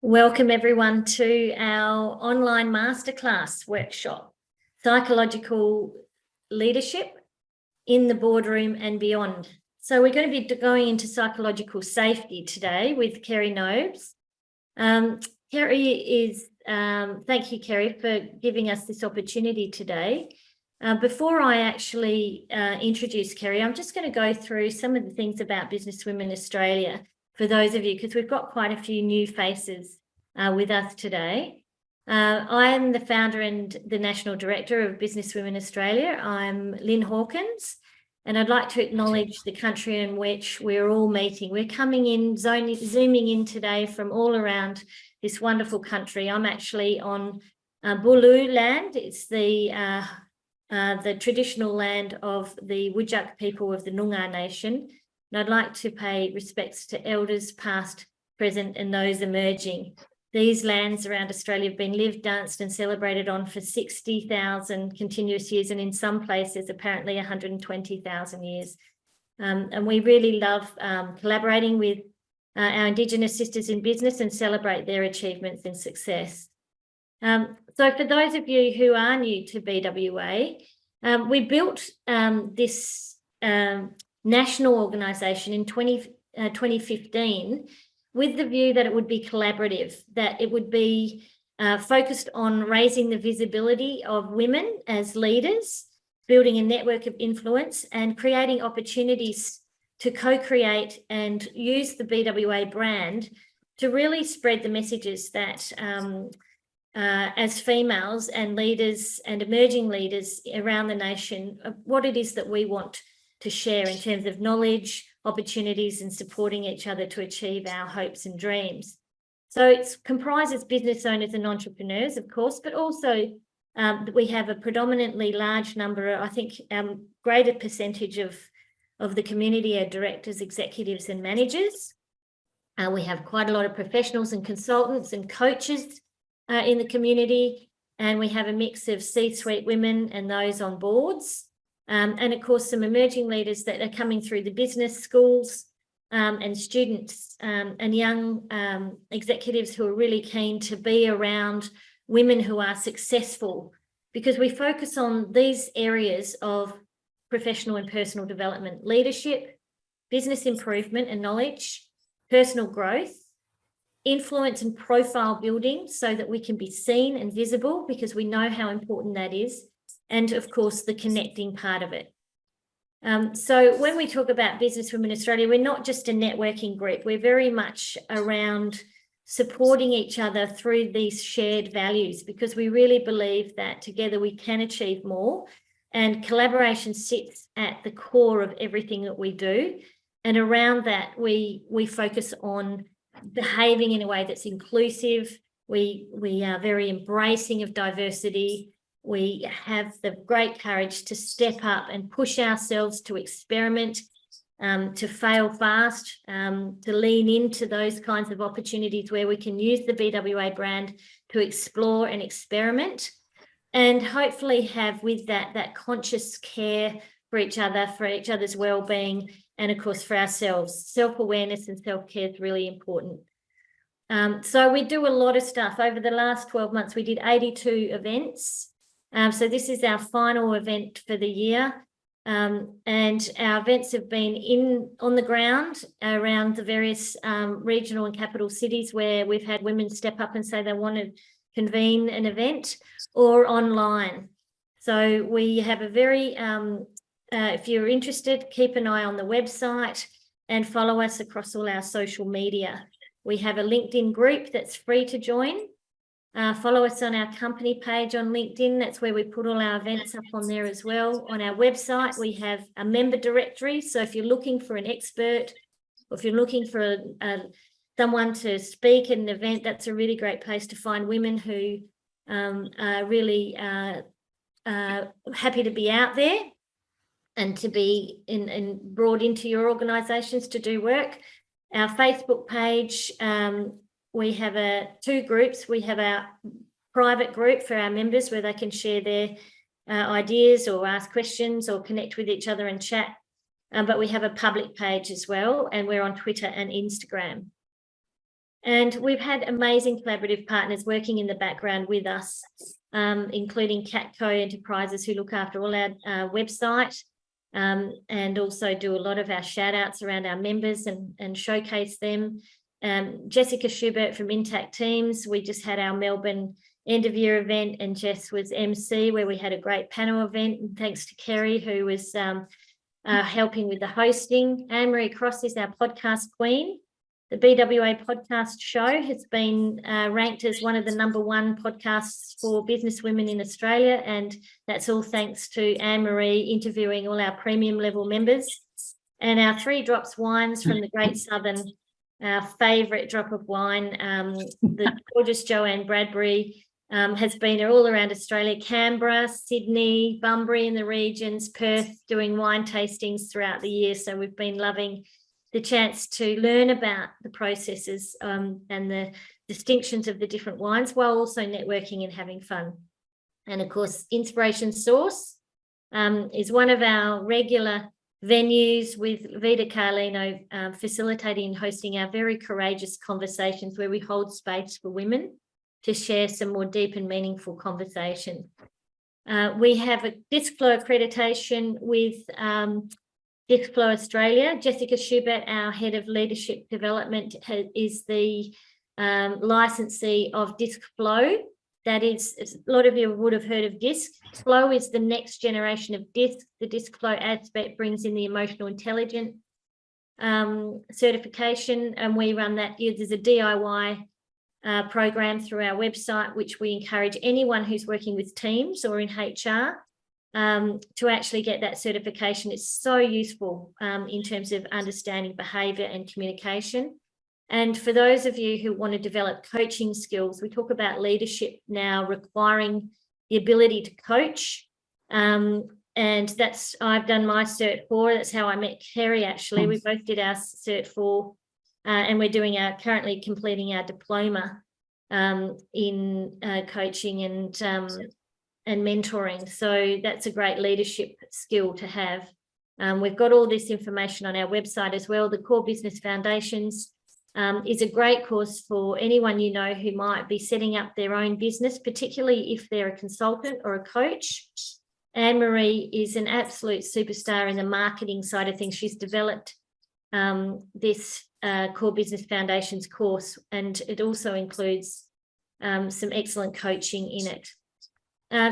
Welcome everyone to our online masterclass workshop, Psychological Leadership in the Boardroom and Beyond. So we're going to be going into psychological safety today with Kerrie Nobes. Kerrie is, thank you Kerrie for giving us this opportunity today. Before I actually introduce Kerrie, I'm just going to go through some of the things about Businesswomen Australia for those of you, because we've got quite a few new faces with us today. I am the founder and the National Director of Businesswomen Australia. I'm Lyn Hawkins, and I'd like to acknowledge the country in which we're all meeting. We're coming in, zooming in today from all around this wonderful country. I'm actually on Bulu land. It's the traditional land of the Whadjuk people of the Noongar Nation. And I'd like to pay respects to elders past, present, and those emerging. These lands around Australia have been lived, danced, and celebrated on for 60,000 continuous years, and in some places, apparently 120,000 years. And we really love collaborating with our Indigenous sisters in business and celebrate their achievements and success. So for those of you who are new to BWA, we built this national organisation in 2015 with the view that it would be collaborative, that it would be focused on raising the visibility of women as leaders, building a network of influence, and creating opportunities to co-create and use the BWA brand to really spread the messages that as females and leaders and emerging leaders around the nation, what it is that we want to share in terms of knowledge, opportunities, and supporting each other to achieve our hopes and dreams. So it comprises business owners and entrepreneurs, of course, but also we have a predominantly large number, I think greater percentage of the community are directors, executives, and managers. We have quite a lot of professionals and consultants and coaches in the community, and we have a mix of C-suite women and those on boards. And of course, some emerging leaders that are coming through the business schools and students and young executives who are really keen to be around women who are successful, because we focus on these areas of professional and personal development: leadership, business improvement and knowledge, personal growth, influence and profile building so that we can be seen and visible, because we know how important that is, and of course the connecting part of it. So when we talk about Businesswomen Australia, we're not just a networking group. We're very much around supporting each other through these shared values, because we really believe that together we can achieve more, and collaboration sits at the core of everything that we do. And around that, we focus on behaving in a way that's inclusive. We are very embracing of diversity. We have the great courage to step up and push ourselves to experiment, to fail fast, to lean into those kinds of opportunities where we can use the BWA brand to explore and experiment, and hopefully have with that conscious care for each other, for each other's well-being, and of course for ourselves. Self-awareness and self-care is really important. So we do a lot of stuff. Over the last 12 months, we did 82 events. So this is our final event for the year. And our events have been on the ground around the various regional and capital cities where we've had women step up and say they want to convene an event, or online. So we have a very, if you're interested, keep an eye on the website and follow us across all our social media. We have a LinkedIn group that's free to join. Follow us on our company page on LinkedIn. That's where we put all our events up on there as well. On our website, we have a member directory. So if you're looking for an expert, or if you're looking for someone to speak at an event, that's a really great place to find women who are really happy to be out there and to be brought into your organisations to do work. Our Facebook page, we have two groups. We have our private group for our members where they can share their ideas or ask questions or connect with each other and chat. But we have a public page as well, and we're on Twitter and Instagram. And we've had amazing collaborative partners working in the background with us, including Catco Enterprises, who look after all our website, and also do a lot of our shout outs around our members and showcase them. Jessica Schubert from Intact Teams, we just had our Melbourne end of year event, and Jess was MC, where we had a great panel event, and thanks to Kerrie, who was helping with the hosting. Anne-Marie Cross is our podcast queen. The BWA podcast show has been ranked as one of the #1 podcasts for business women in Australia, and that's all thanks to Anne-Marie interviewing all our premium level members. And our 3 Drops wines from the Great Southern, our favourite drop of wine, the gorgeous Joanne Bradbury, has been all around Australia, Canberra, Sydney, Bunbury in the regions, Perth, doing wine tastings throughout the year. So we've been loving the chance to learn about the processes and the distinctions of the different wines, while also networking and having fun. And of course, Inspiration Source is one of our regular venues, with Vida Carlino facilitating and hosting our very courageous conversations, where we hold space for women to share some more deep and meaningful conversation. We have a Disc Flow accreditation with Disc Flow Australia. Jessica Schubert, our head of leadership development, is the licensee of Disc Flow. That is, a lot of you would have heard of Disc. Flow is the next generation of Disc. The Disc Flow aspect brings in the emotional intelligence certification, and we run that. There's a DIY program through our website, which we encourage anyone who's working with teams or in HR to actually get that certification. It's so useful in terms of understanding behaviour and communication. And for those of you who want to develop coaching skills, we talk about leadership now requiring the ability to coach. And that's, I've done my Cert 4. That's how I met Kerrie, actually. We both did our Cert 4, and we're doing currently completing our diploma in coaching and mentoring. So that's a great leadership skill to have. We've got all this information on our website as well. The Core Business Foundations is a great course for anyone you know who might be setting up their own business, particularly if they're a consultant or a coach. Anne-Marie is an absolute superstar in the marketing side of things. She's developed this Core Business Foundations course, and it also includes some excellent coaching in it.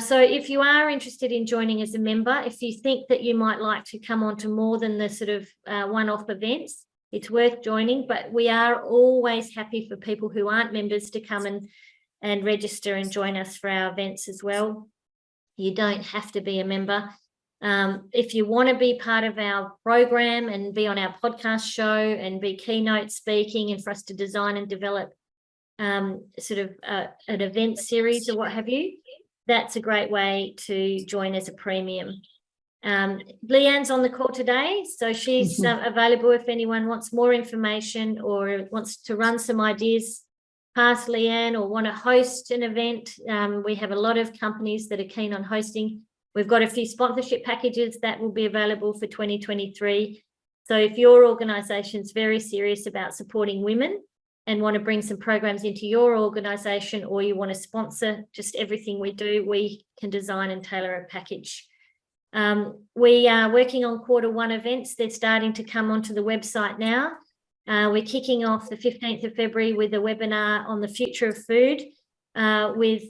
So if you are interested in joining as a member, if you think that you might like to come on to more than the sort of one-off events, it's worth joining. But we are always happy for people who aren't members to come and register and join us for our events as well. You don't have to be a member. If you want to be part of our program and be on our podcast show and be keynote speaking, and for us to design and develop sort of an event series or what have you, that's a great way to join as a premium. Leanne's on the call today, so she's available if anyone wants more information or wants to run some ideas past Leanne, or want to host an event. We have a lot of companies that are keen on hosting. We've got a few sponsorship packages that will be available for 2023. So if your organisation's very serious about supporting women and want to bring some programs into your organisation, or you want to sponsor just everything we do, we can design and tailor a package. We are working on Q1 events. They're starting to come onto the website now. We're kicking off the 15th of February with a webinar on the future of food with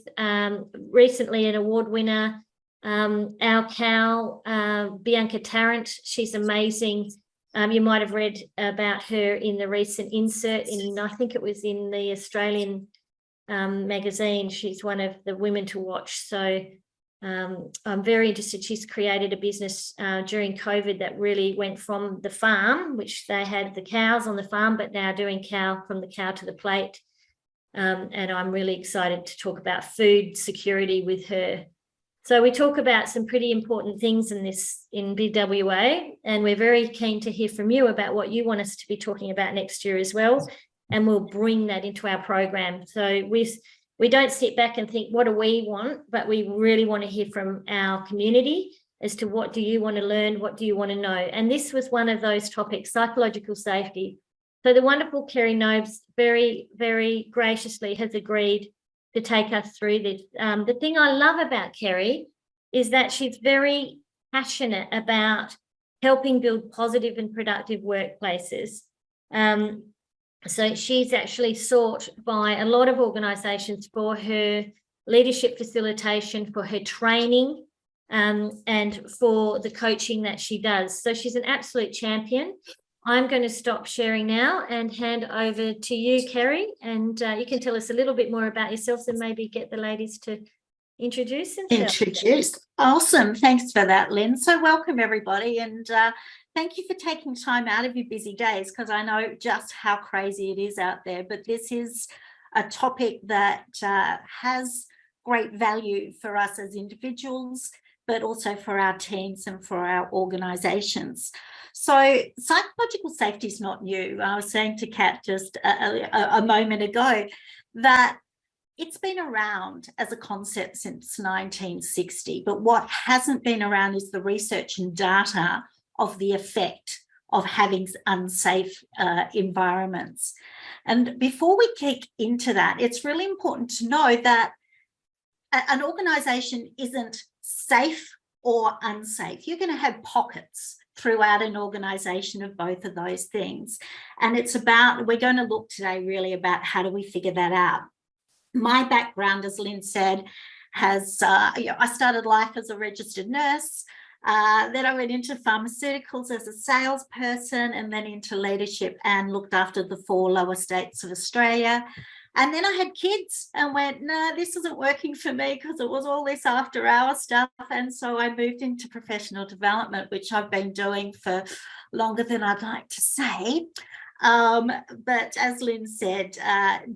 recently an award winner, our cow, Bianca Tarrant. She's amazing. You might have read about her in the recent insert in, I think it was in the Australian magazine. She's one of the women to watch. So I'm very interested. She's created a business during COVID that really went from the farm, which they had the cows on the farm, but now doing from the cow to the plate. And I'm really excited to talk about food security with her. So we talk about some pretty important things in BWA, and we're very keen to hear from you about what you want us to be talking about next year as well, and we'll bring that into our program. So we don't sit back and think, what do we want? But we really want to hear from our community as to what do you want to learn, what do you want to know? And this was one of those topics, psychological safety. So the wonderful Kerrie Nobes very, very graciously has agreed to take us through this. The thing I love about Kerrie is that she's very passionate about helping build positive and productive workplaces. So she's actually sought by a lot of organisations for her leadership facilitation, for her training, and for the coaching that she does. So she's an absolute champion. I'm going to stop sharing now and hand over to you, Kerrie, and you can tell us a little bit more about yourselves and maybe get the ladies to introduce themselves. Awesome. Thanks for that, Lyn. So welcome, everybody, and thank you for taking time out of your busy days, because I know just how crazy it is out there, but this is a topic that has great value for us as individuals, but also for our teams and for our organisations. So psychological safety is not new. I was saying to Kat just a moment ago that it's been around as a concept since 1960, but what hasn't been around is the research and data of the effect of having unsafe environments. And before we kick into that, it's really important to know that an organisation isn't safe or unsafe. You're going to have pockets throughout an organisation of both of those things. And it's about, we're going to look today really about how do we figure that out. My background, as Lyn said, has, I started life as a registered nurse. Then I went into pharmaceuticals as a salesperson, and then into leadership and looked after the 4 lower states of Australia. And then I had kids and went, no, this isn't working for me, because it was all this after hour stuff. And so I moved into professional development, which I've been doing for longer than I'd like to say. But as Lyn said,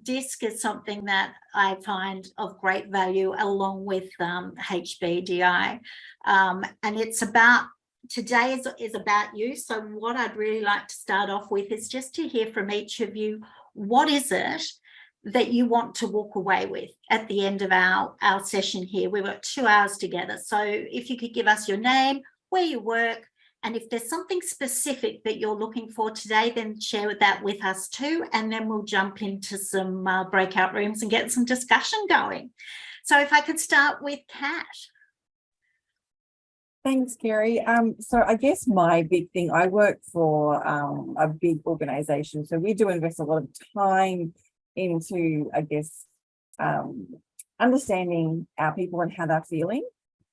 DISC is something that I find of great value, along with HBDI. And it's about, today is about you. So what I'd really like to start off with is just to hear from each of you, what is it that you want to walk away with at the end of our session here? We've got 2 hours together. So if you could give us your name, where you work, and if there's something specific that you're looking for today, then share that with us too. And then we'll jump into some breakout rooms and get some discussion going. So if I could start with Kat. Thanks, Kerrie. So I guess my big thing, I work for a big organisation. So we do invest a lot of time into, I guess, understanding our people and how they're feeling.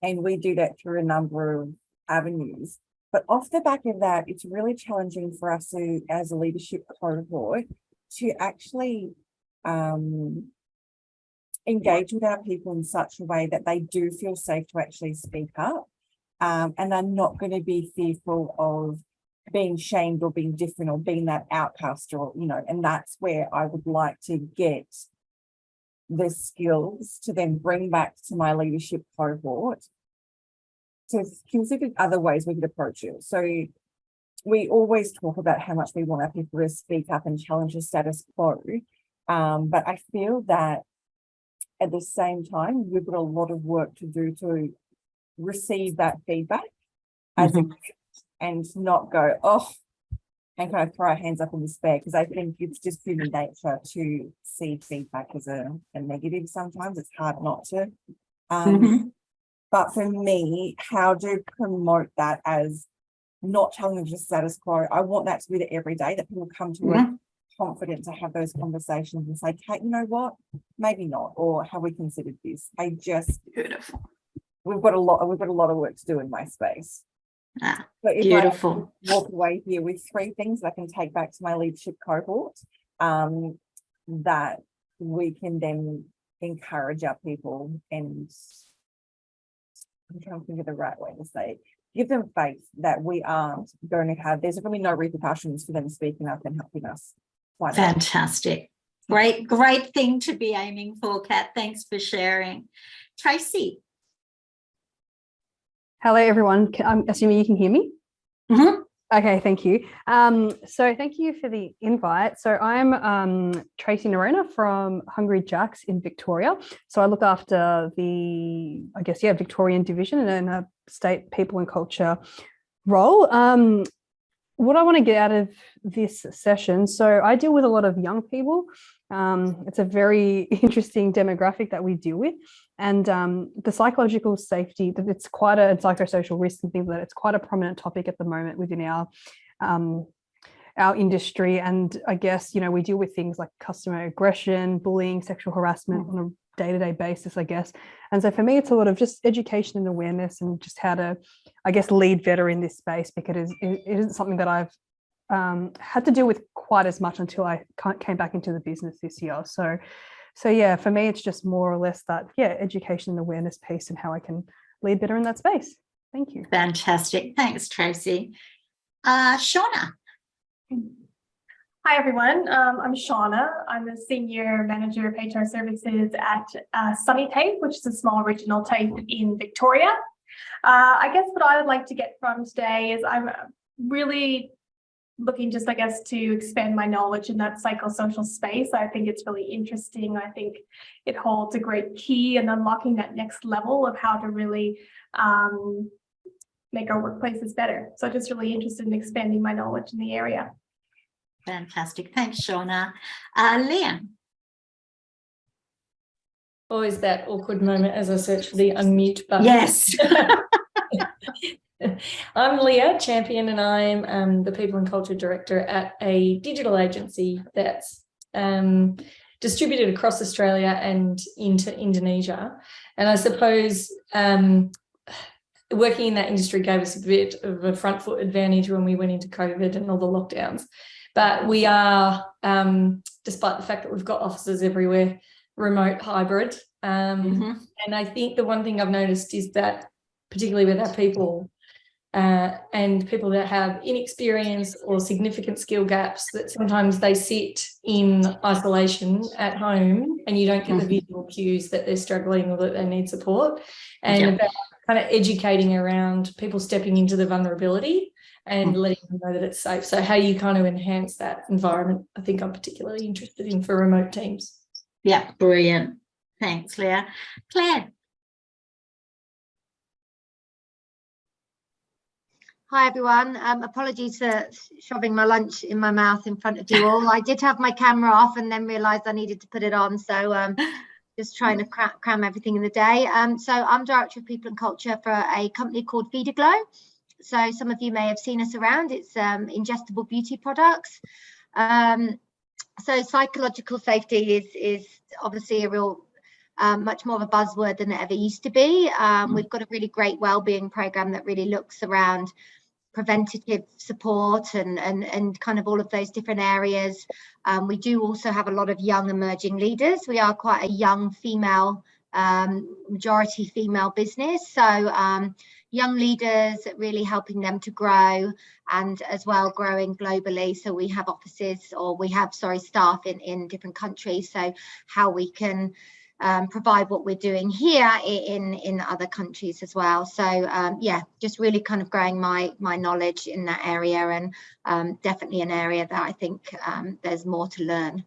And we do that through a number of avenues. But off the back of that, it's really challenging for us to, as a leadership cohort, to actually engage with our people in such a way that they do feel safe to actually speak up. And they're not going to be fearful of being shamed or being different or being that outcast, or, you know, and that's where I would like to get the skills to then bring back to my leadership cohort to consider other ways we could approach it. So we always talk about how much we want our people to speak up and challenge the status quo. But I feel that at the same time, we've got a lot of work to do to receive that feedback as a gift and not go, oh, and kind of throw our hands up in despair, because I think it's just human nature to see feedback as a negative sometimes. It's hard not to. But for me, how to promote that as not challenging the status quo, I want that to be the everyday, that people come to work confident to have those conversations and say, Kate, you know what, maybe not, or have we considered this? Beautiful. We've got a lot of work to do in my space. So if Beautiful. I walk away here with 3 things I can take back to my leadership cohort, that we can then encourage our people, and I'm trying to think of the right way to say it, give them faith that we aren't going to have, there's going to be no repercussions for them speaking up and helping us. Fantastic. Great thing to be aiming for, Kat. Thanks for sharing. Tracy. Hello, everyone. I'm assuming you can hear me? Okay, thank you. So thank you for the invite. So I'm Tracy Nerona from Hungry Jacks in Victoria. So I look after the, Victorian division and a state people and culture role. what I want to get out of this session, so I deal with a lot of young people. It's a very interesting demographic that we deal with. And the psychological safety, that it's quite a psychosocial risk and things like that, it's quite a prominent topic at the moment within our industry. And I guess, you know, we deal with things like customer aggression, bullying, sexual harassment on a day-to-day basis, I guess. And so for me, it's a lot of just education and awareness and just how to, I guess, lead better in this space, because it isn't something that I've had to deal with quite as much until I came back into the business this year. So yeah, for me, it's just more or less that, education and awareness piece and how I can lead better in that space. Thank you. Fantastic. Thanks, Tracy. Shauna. Hi, everyone. I'm Shauna. I'm a Senior Manager of HR Services at Sunny Tape, which is a small regional tape in Victoria. I guess what I would like to get from today is I'm really looking just, I guess, to expand my knowledge in that psychosocial space. I think it's really interesting. I think it holds a great key in unlocking that next level of how to really make our workplaces better. So just really interested in expanding my knowledge in the area. Fantastic. Thanks, Shauna. Lyn. Always that awkward moment as I search for the unmute button. Yes. I'm Leah Champion, and I'm the People and Culture Director at a digital agency that's distributed across Australia and into Indonesia. And I suppose working in that industry gave us a bit of a front foot advantage when we went into COVID and all the lockdowns. But we are, despite the fact that we've got offices everywhere, remote hybrid. And I think the one thing I've noticed is that, particularly with our people, and people that have inexperience or significant skill gaps, that sometimes they sit in isolation at home and you don't get the visual cues that they're struggling or that they need support. And about kind of educating around people stepping into the vulnerability and letting them know that it's safe. So how you kind of enhance that environment, I think I'm particularly interested in for remote teams. Yeah, brilliant. Thanks, Leah. Claire. Hi, everyone. Apologies for shoving my lunch in my mouth in front of you all. I did have my camera off and then realised I needed to put it on. So just trying to cram everything in the day. So I'm Director of People and Culture for a company called Feed a Glow. So some of you may have seen us around. It's ingestible beauty products. So psychological safety is obviously a real much more of a buzzword than it ever used to be. We've got a really great wellbeing program that really looks around preventative support and kind of all of those different areas. We do also have a lot of young emerging leaders. We are quite a young female, majority female business. So young leaders, really helping them to grow, and as well growing globally. So we have offices, or we have, staff in different countries. So how we can provide what we're doing here in other countries as well. So yeah, just really kind of growing my knowledge in that area, and definitely an area that I think there's more to learn.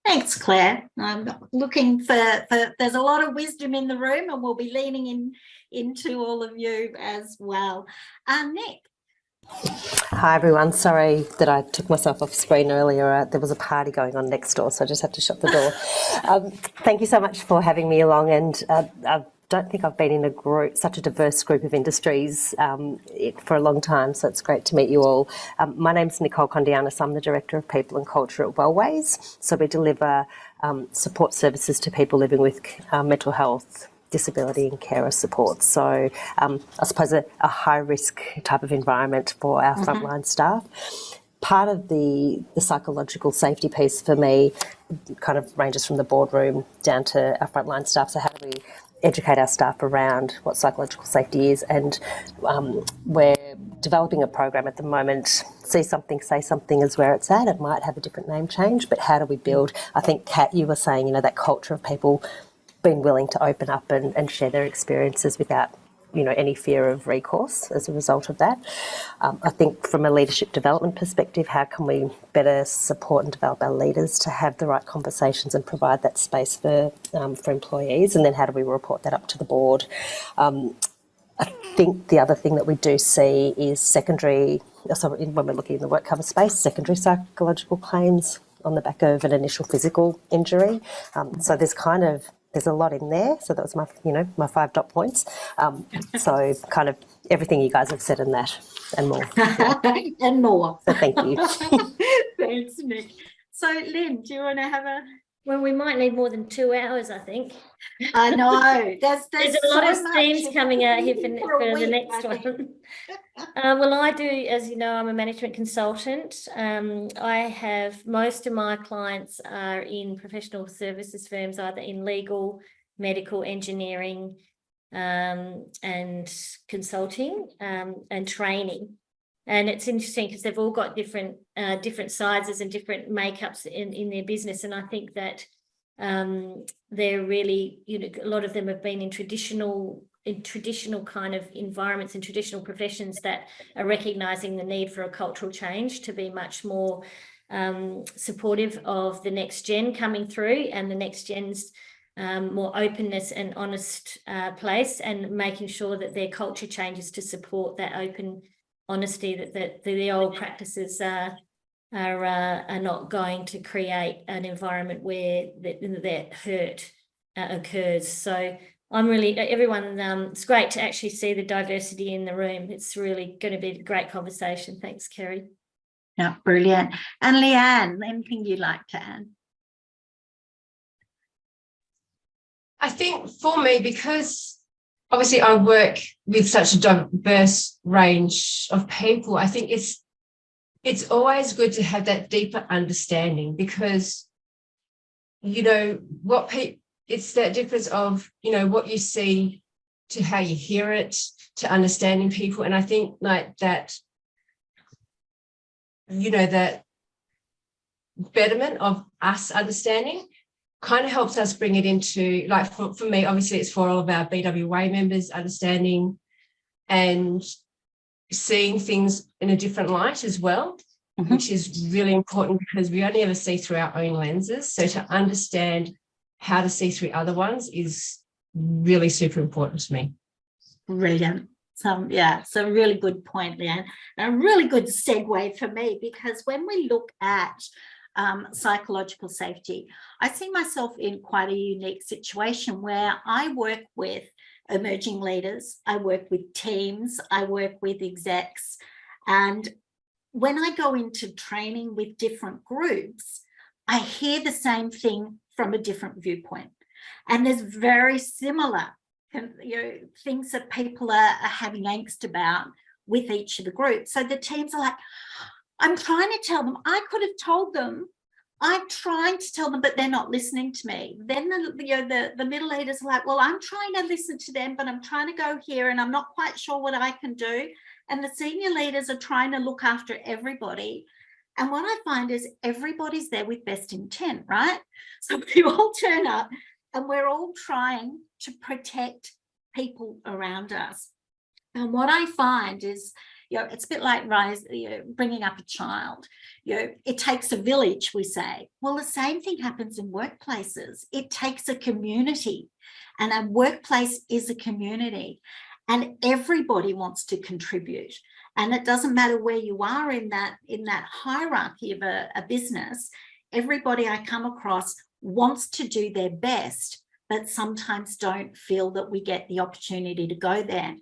Thanks, Claire. I'm looking for there's a lot of wisdom in the room, and we'll be leaning into all of you as well. Nick. Hi everyone, sorry that I took myself off screen earlier. There was a party going on next door, so I just had to shut the door. Thank you so much for having me along, and I don't think I've been in such a diverse group of industries for a long time, so it's great to meet you all. My name's Nicole Condianis. I'm the Director of People and Culture at Wellways. So we deliver support services to people living with mental health, disability and carer support. So I suppose a high risk type of environment for our frontline staff. Part of the psychological safety piece for me kind of ranges from the boardroom down to our frontline staff. So how do we educate our staff around what psychological safety is? And we're developing a program at the moment. See something, say something is where it's at. It might have a different name change, but how do we build, I think Kat, you were saying, that culture of people been willing to open up and share their experiences without, any fear of recourse as a result of that. I think from a leadership development perspective, how can we better support and develop our leaders to have the right conversations and provide that space for employees? And then how do we report that up to the board? I think the other thing that we do see is secondary when we're looking in the work cover space, secondary psychological claims on the back of an initial physical injury. So there's a lot in there. So that was my 5 dot points. So kind of everything you guys have said in that and more. And more. So thank you. Thanks, Nick. So Lyn, do you want to have a... Well, we might need more than 2 hours, I think. I know. There's a lot of so themes much. coming out here for a the week, next I think. one. Well, I do, as you know, I'm a management consultant. I have most of my clients are in professional services firms, either in legal, medical, engineering, and consulting, and training. And it's interesting because they've all got different sizes and different makeups in their business. And I think that they're really, a lot of them have been in traditional kind of environments, in traditional professions that are recognizing the need for a cultural change to be much more supportive of the next gen coming through, and the next gen's more openness and honest place, and making sure that their culture changes to support that open honesty, that the old practices are not going to create an environment where that hurt occurs. So I'm really, everyone, it's great to actually see the diversity in the room. It's really going to be a great conversation. Thanks, Kerrie. Yeah, brilliant. And Leanne, anything you'd like to add? I think for me, because obviously I work with such a diverse range of people, I think it's always good to have that deeper understanding, because, it's that difference of, what you see to how you hear it, to understanding people. And I think like that, that betterment of us understanding kind of helps us bring it into, like for me, obviously it's for all of our BWA members understanding and seeing things in a different light as well, which is really important, because we only ever see through our own lenses. So to understand how to see through other ones is really super important to me. Brilliant. So it's a really good point, Leanne, and a really good segue for me, because when we look at psychological safety, I see myself in quite a unique situation where I work with emerging leaders, I work with teams, I work with execs, and when I go into training with different groups, I hear the same thing from a different viewpoint, and there's very similar things that people are having angst about with each of the groups. So the teams are like, I'm trying to tell them, I could have told them, I'm trying to tell them, but they're not listening to me. Then the middle leaders are like, well, I'm trying to listen to them, but I'm trying to go here and I'm not quite sure what I can do. And the senior leaders are trying to look after everybody. And what I find is everybody's there with best intent, right? So we all turn up and we're all trying to protect people around us. And what I find is, it's a bit like bringing up a child. It takes a village, we say. Well, the same thing happens in workplaces. It takes a community, and a workplace is a community, and everybody wants to contribute. And it doesn't matter where you are in that hierarchy of a business. Everybody I come across wants to do their best, but sometimes don't feel that we get the opportunity to go there.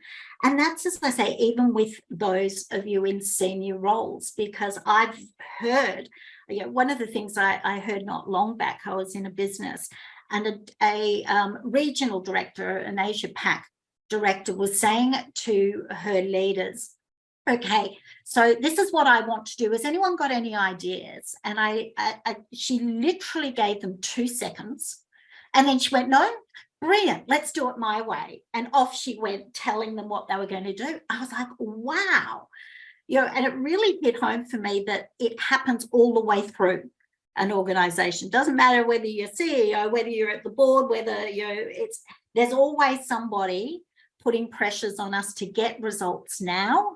And that's, as I say, even with those of you in senior roles, because I've heard, one of the things I heard not long back, I was in a business, and a regional director, an Asia Pac director, was saying to her leaders, okay, so this is what I want to do. Has anyone got any ideas? And she literally gave them 2 seconds. And then she went, no, brilliant, let's do it my way. And off she went, telling them what they were going to do. I was like, wow. And it really hit home for me that it happens all the way through an organization. Doesn't matter whether you're CEO, whether you're at the board, whether there's always somebody putting pressures on us to get results now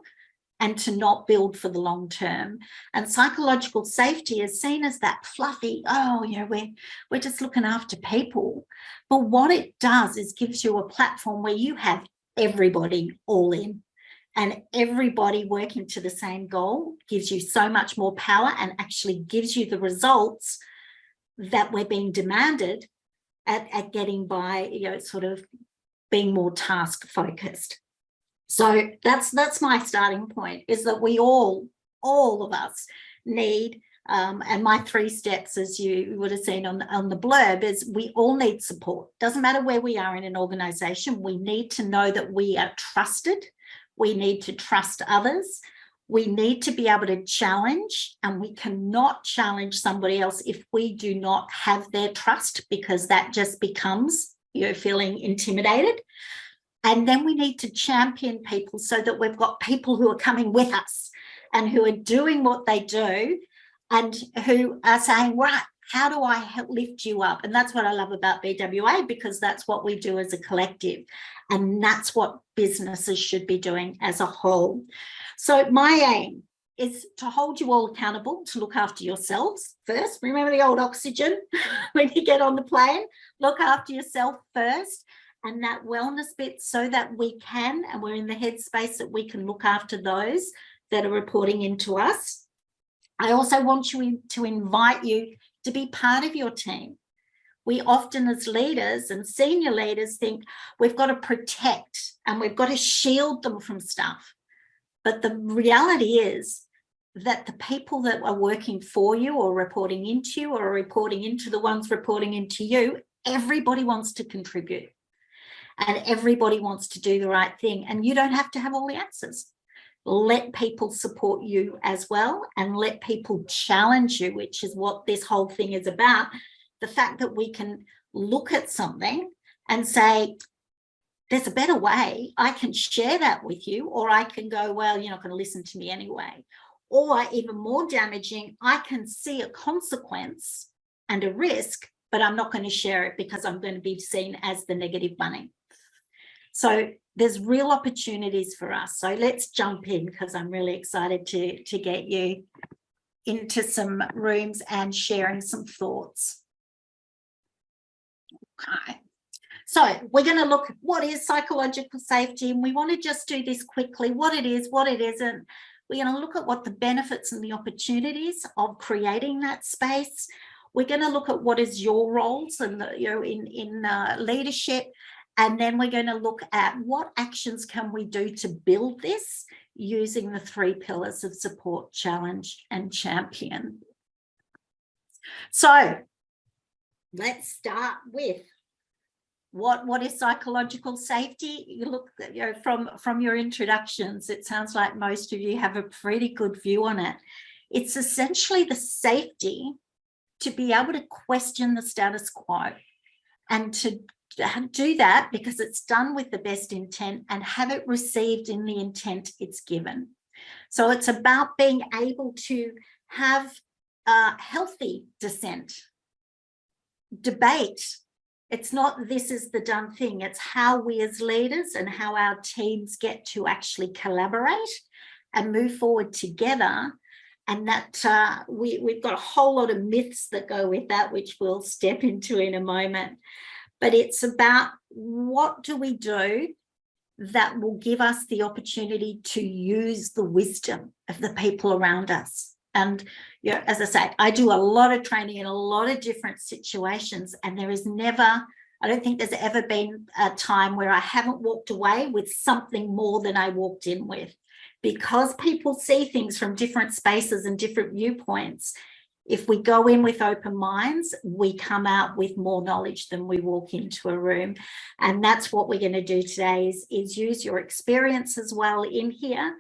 and to not build for the long term. And psychological safety is seen as that fluffy, we're just looking after people. But what it does is gives you a platform where you have everybody all in. and everybody working to the same goal gives you so much more power and actually gives you the results that we're being demanded at getting by, sort of being more task focused. So that's my starting point, is that we all of us need, and my 3 steps, as you would have seen on the blurb, is we all need support. Doesn't matter where we are in an organisation, we need to know that we are trusted. We need to trust others. We need to be able to challenge, and we cannot challenge somebody else if we do not have their trust, because that just becomes, feeling intimidated. And then we need to champion people so that we've got people who are coming with us and who are doing what they do and who are saying, right, how do I help lift you up? And that's what I love about BWA, because that's what we do as a collective. And that's what businesses should be doing as a whole. So my aim is to hold you all accountable, to look after yourselves first. Remember the old oxygen when you get on the plane? Look after yourself first, and that wellness bit, so that we can, and we're in the headspace that we can look after those that are reporting into us. I also want you to invite you to be part of your team. We often, as leaders and senior leaders, think we've got to protect and we've got to shield them from stuff. But the reality is that the people that are working for you or reporting into you or reporting into the ones reporting into you, everybody wants to contribute and everybody wants to do the right thing. And you don't have to have all the answers. Let people support you as well, and let people challenge you, which is what this whole thing is about. The fact that we can look at something and say, there's a better way. I can share that with you, or I can go, well, you're not going to listen to me anyway. Or even more damaging, I can see a consequence and a risk, but I'm not going to share it because I'm going to be seen as the negative bunny. So there's real opportunities for us. So let's jump in, because I'm really excited to get you into some rooms and sharing some thoughts. Okay. So we're going to look at what is psychological safety, and we want to just do this quickly, what it is, what it isn't. We're going to look at what the benefits and the opportunities of creating that space. We're going to look at what is your roles and in leadership, and then we're going to look at what actions can we do to build this using the 3 pillars of support, challenge, and champion. So let's start with what is psychological safety. You look, from your introductions, it sounds like most of you have a pretty good view on it. It's essentially the safety to be able to question the status quo, and to do that because it's done with the best intent and have it received in the intent it's given. So it's about being able to have healthy dissent, debate. It's not this is the done thing. It's how we as leaders and how our teams get to actually collaborate and move forward together. And that we've got a whole lot of myths that go with that, which we'll step into in a moment. But it's about what do we do that will give us the opportunity to use the wisdom of the people around us. And as I say, I do a lot of training in a lot of different situations, and there is never, I don't think there's ever been a time where I haven't walked away with something more than I walked in with, because people see things from different spaces and different viewpoints. If we go in with open minds, we come out with more knowledge than we walk into a room. And that's what we're going to do today is use your experience as well in here.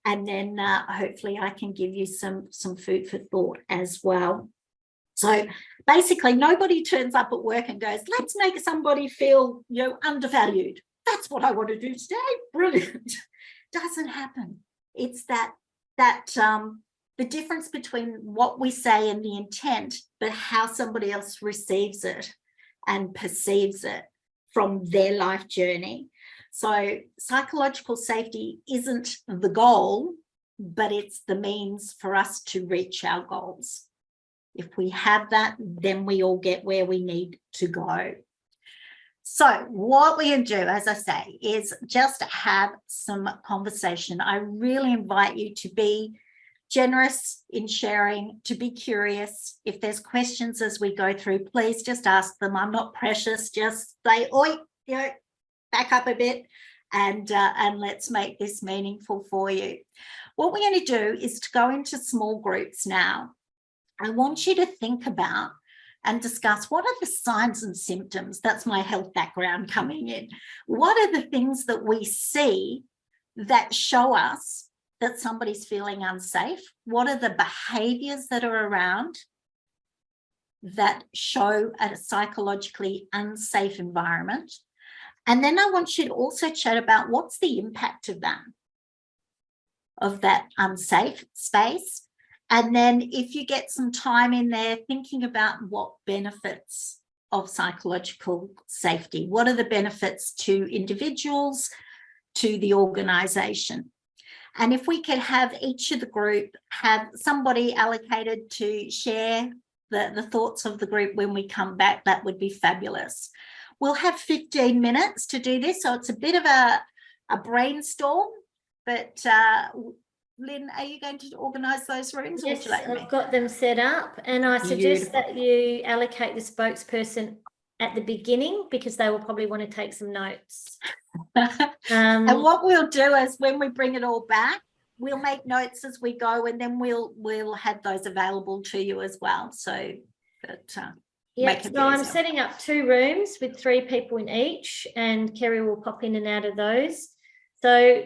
And then hopefully I can give you some food for thought as well. So basically, nobody turns up at work and goes, let's make somebody feel undervalued. That's what I want to do today. Brilliant. Doesn't happen. It's the difference between what we say and the intent, but how somebody else receives it and perceives it from their life journey. So psychological safety isn't the goal, but it's the means for us to reach our goals. If we have that, then we all get where we need to go. So what we can do, as I say, is just have some conversation. I really invite you to be generous in sharing, to be curious. If there's questions as we go through, please just ask them. I'm not precious. Just say, oi, back up a bit, and let's make this meaningful for you. What we're going to do is to go into small groups now. I want you to think about and discuss what are the signs and symptoms. That's my health background coming in. What are the things that we see that show us that somebody's feeling unsafe? What are the behaviors that are around that show a psychologically unsafe environment? And then I want you to also chat about what's the impact of that unsafe space. And then if you get some time in there thinking about what benefits of psychological safety, what are the benefits to individuals, to the organisation? And if we could have each of the group have somebody allocated to share the thoughts of the group when we come back, that would be fabulous. We'll have 15 minutes to do this, so it's a bit of a brainstorm, but Lyn, are you going to organise those rooms? Yes, or would you like me? I've got them set up, and I suggest that you allocate the spokesperson at the beginning because they will probably want to take some notes. And what we'll do is when we bring it all back, we'll make notes as we go, and then we'll have those available to you as well. So that yeah, so I'm setting up 2 rooms with 3 people in each, and Kerrie will pop in and out of those. So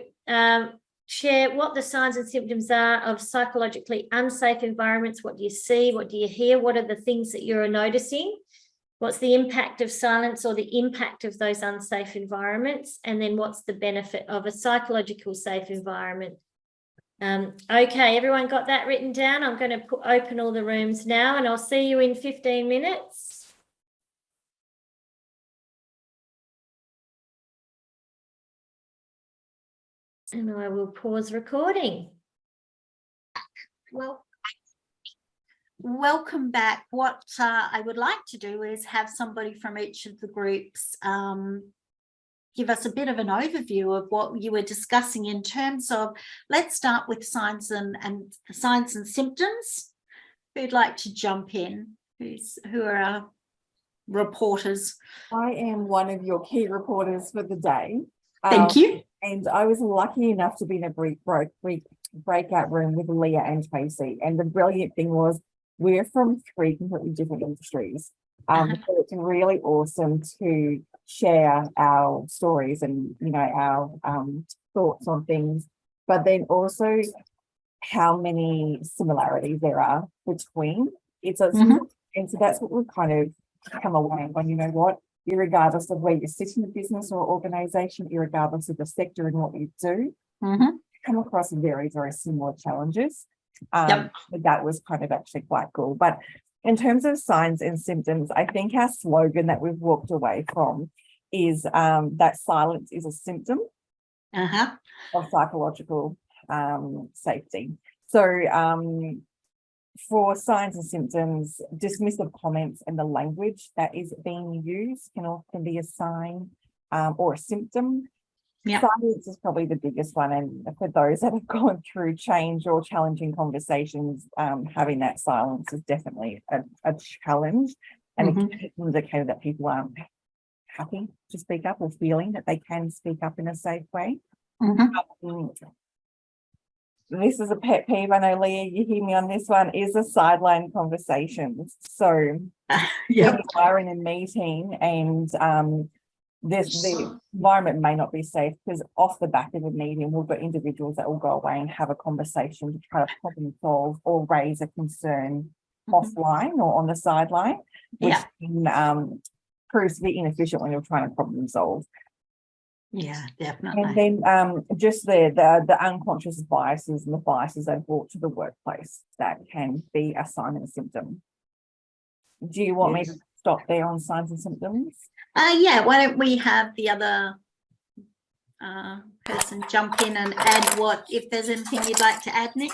share what the signs and symptoms are of psychologically unsafe environments. What do you see? What do you hear? What are the things that you're noticing? What's the impact of silence or the impact of those unsafe environments? And then what's the benefit of a psychological safe environment? Okay, everyone got that written down? I'm going to open all the rooms now, and I'll see you in 15 minutes. And I will pause recording. Well, welcome back. What I would like to do is have somebody from each of the groups give us a bit of an overview of what you were discussing in terms of, let's start with signs and symptoms. Who'd like to jump in? Who are our reporters? I am one of your key reporters for the day. Thank you. And I was lucky enough to be in a breakout room with Leah and Tracy. And the brilliant thing was we're from 3 completely different industries. So it's really awesome to share our stories and, our thoughts on things, but then also how many similarities there are between. And so that's what we've kind of come away on, irregardless of where you sit in the business or organisation, irregardless of the sector and what you do, come across very, very similar challenges. But that was kind of actually quite cool. But in terms of signs and symptoms, I think our slogan that we've walked away from is that silence is a symptom of psychological safety. So for signs and symptoms, dismissive comments and the language that is being used can often be a sign or a symptom. Silence is probably the biggest one, and for those that have gone through change or challenging conversations, having that silence is definitely a challenge, and an indicator that people aren't happy to speak up or feeling that they can speak up in a safe way. This is a pet peeve. I know, Leah, you hear me on this one, is the sideline conversations. So we are in a meeting and the environment may not be safe because off the back of a meeting, we've got individuals that will go away and have a conversation to try to problem solve or raise a concern offline or on the sideline, which proves to be inefficient when you're trying to problem solve. Yeah, definitely. And then just the unconscious biases and the biases they've brought to the workplace that can be a sign and a symptom. Do you want me to stop there on signs and symptoms? Yeah, why don't we have the other person jump in and add if there's anything you'd like to add, Nick?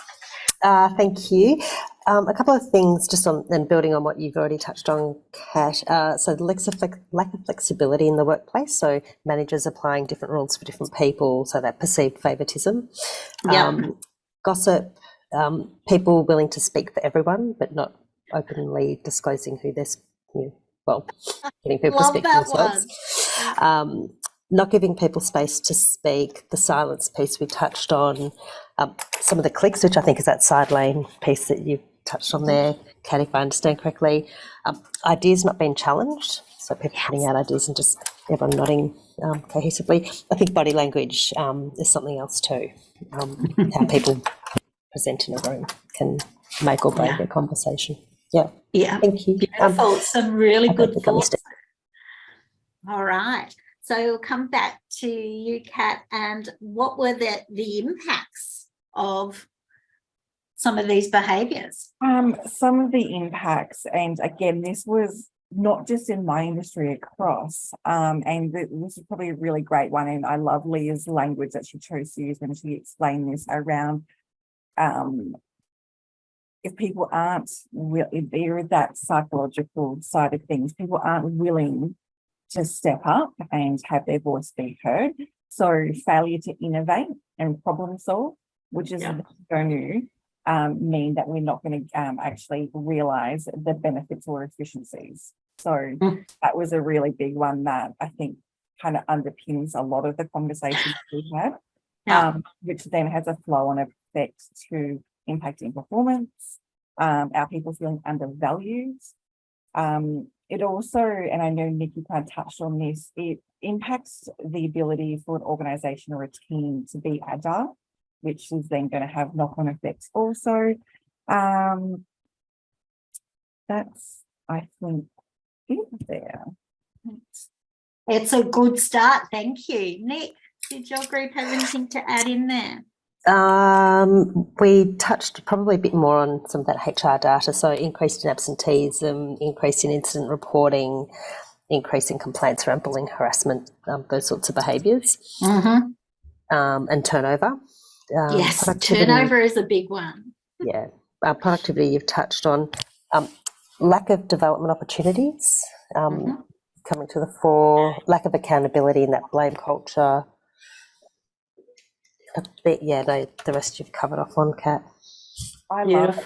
Thank you. A couple of things just on and building on what you've already touched on, Kat. So the lack of flexibility in the workplace. So managers applying different rules for different people, so that perceived favouritism. Gossip, people willing to speak for everyone, but not openly disclosing who they're, getting people to speak for themselves. Not giving people space to speak, the silence piece we touched on, some of the clicks, which I think is that side lane piece that you touched on there, Kat, if I understand correctly. Ideas not being challenged, so people putting out ideas and just everyone nodding cohesively. I think body language is something else too. How people present in a room can make or break a conversation. Yeah. Thank you. Beautiful. Some really good thoughts. All right. So we'll come back to you, Kat, and what were the impacts of some of these behaviours? Some of the impacts, and again, this was not just in my industry, across, and this is probably a really great one, and I love Leah's language that she chose to use when she explained this around if people aren't, if there is that psychological side of things, people aren't willing to step up and have their voice be heard. So failure to innovate and problem solve, which is going to mean that we're not going to actually realise the benefits or efficiencies. So that was a really big one that I think kind of underpins a lot of the conversations we've had, which then has a flow-on effect to impacting performance, our people feeling undervalued. It also, and I know Nikki kind of touched on this, it impacts the ability for an organisation or a team to be agile, which is then going to have knock-on effects also. That's, I think, it there. It's a good start. Thank you. Nick, did your group have anything to add in there? We touched probably a bit more on some of that HR data, so increase in absenteeism, increase in incident reporting, increase in complaints around bullying, harassment, those sorts of behaviours, and turnover. Yes, turnover is a big one. Yeah, productivity you've touched on. Lack of development opportunities coming to the fore, lack of accountability in that blame culture. The rest you've covered off on, Kat. I love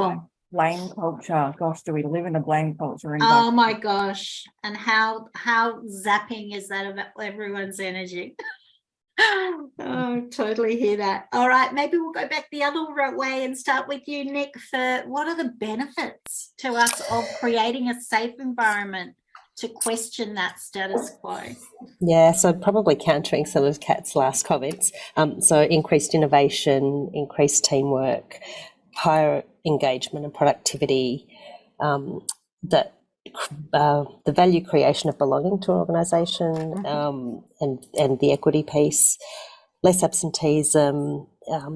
blame culture. Gosh, do we live in a blame culture? Oh my gosh. And how zapping is that about everyone's energy? Oh, totally hear that. All right, maybe we'll go back the other way and start with you, Nick, for what are the benefits to us of creating a safe environment to question that status quo? Yeah, so probably countering some of Kat's last comments. So increased innovation, increased teamwork, higher engagement and productivity, the value creation of belonging to an organisation, and the equity piece, less absenteeism,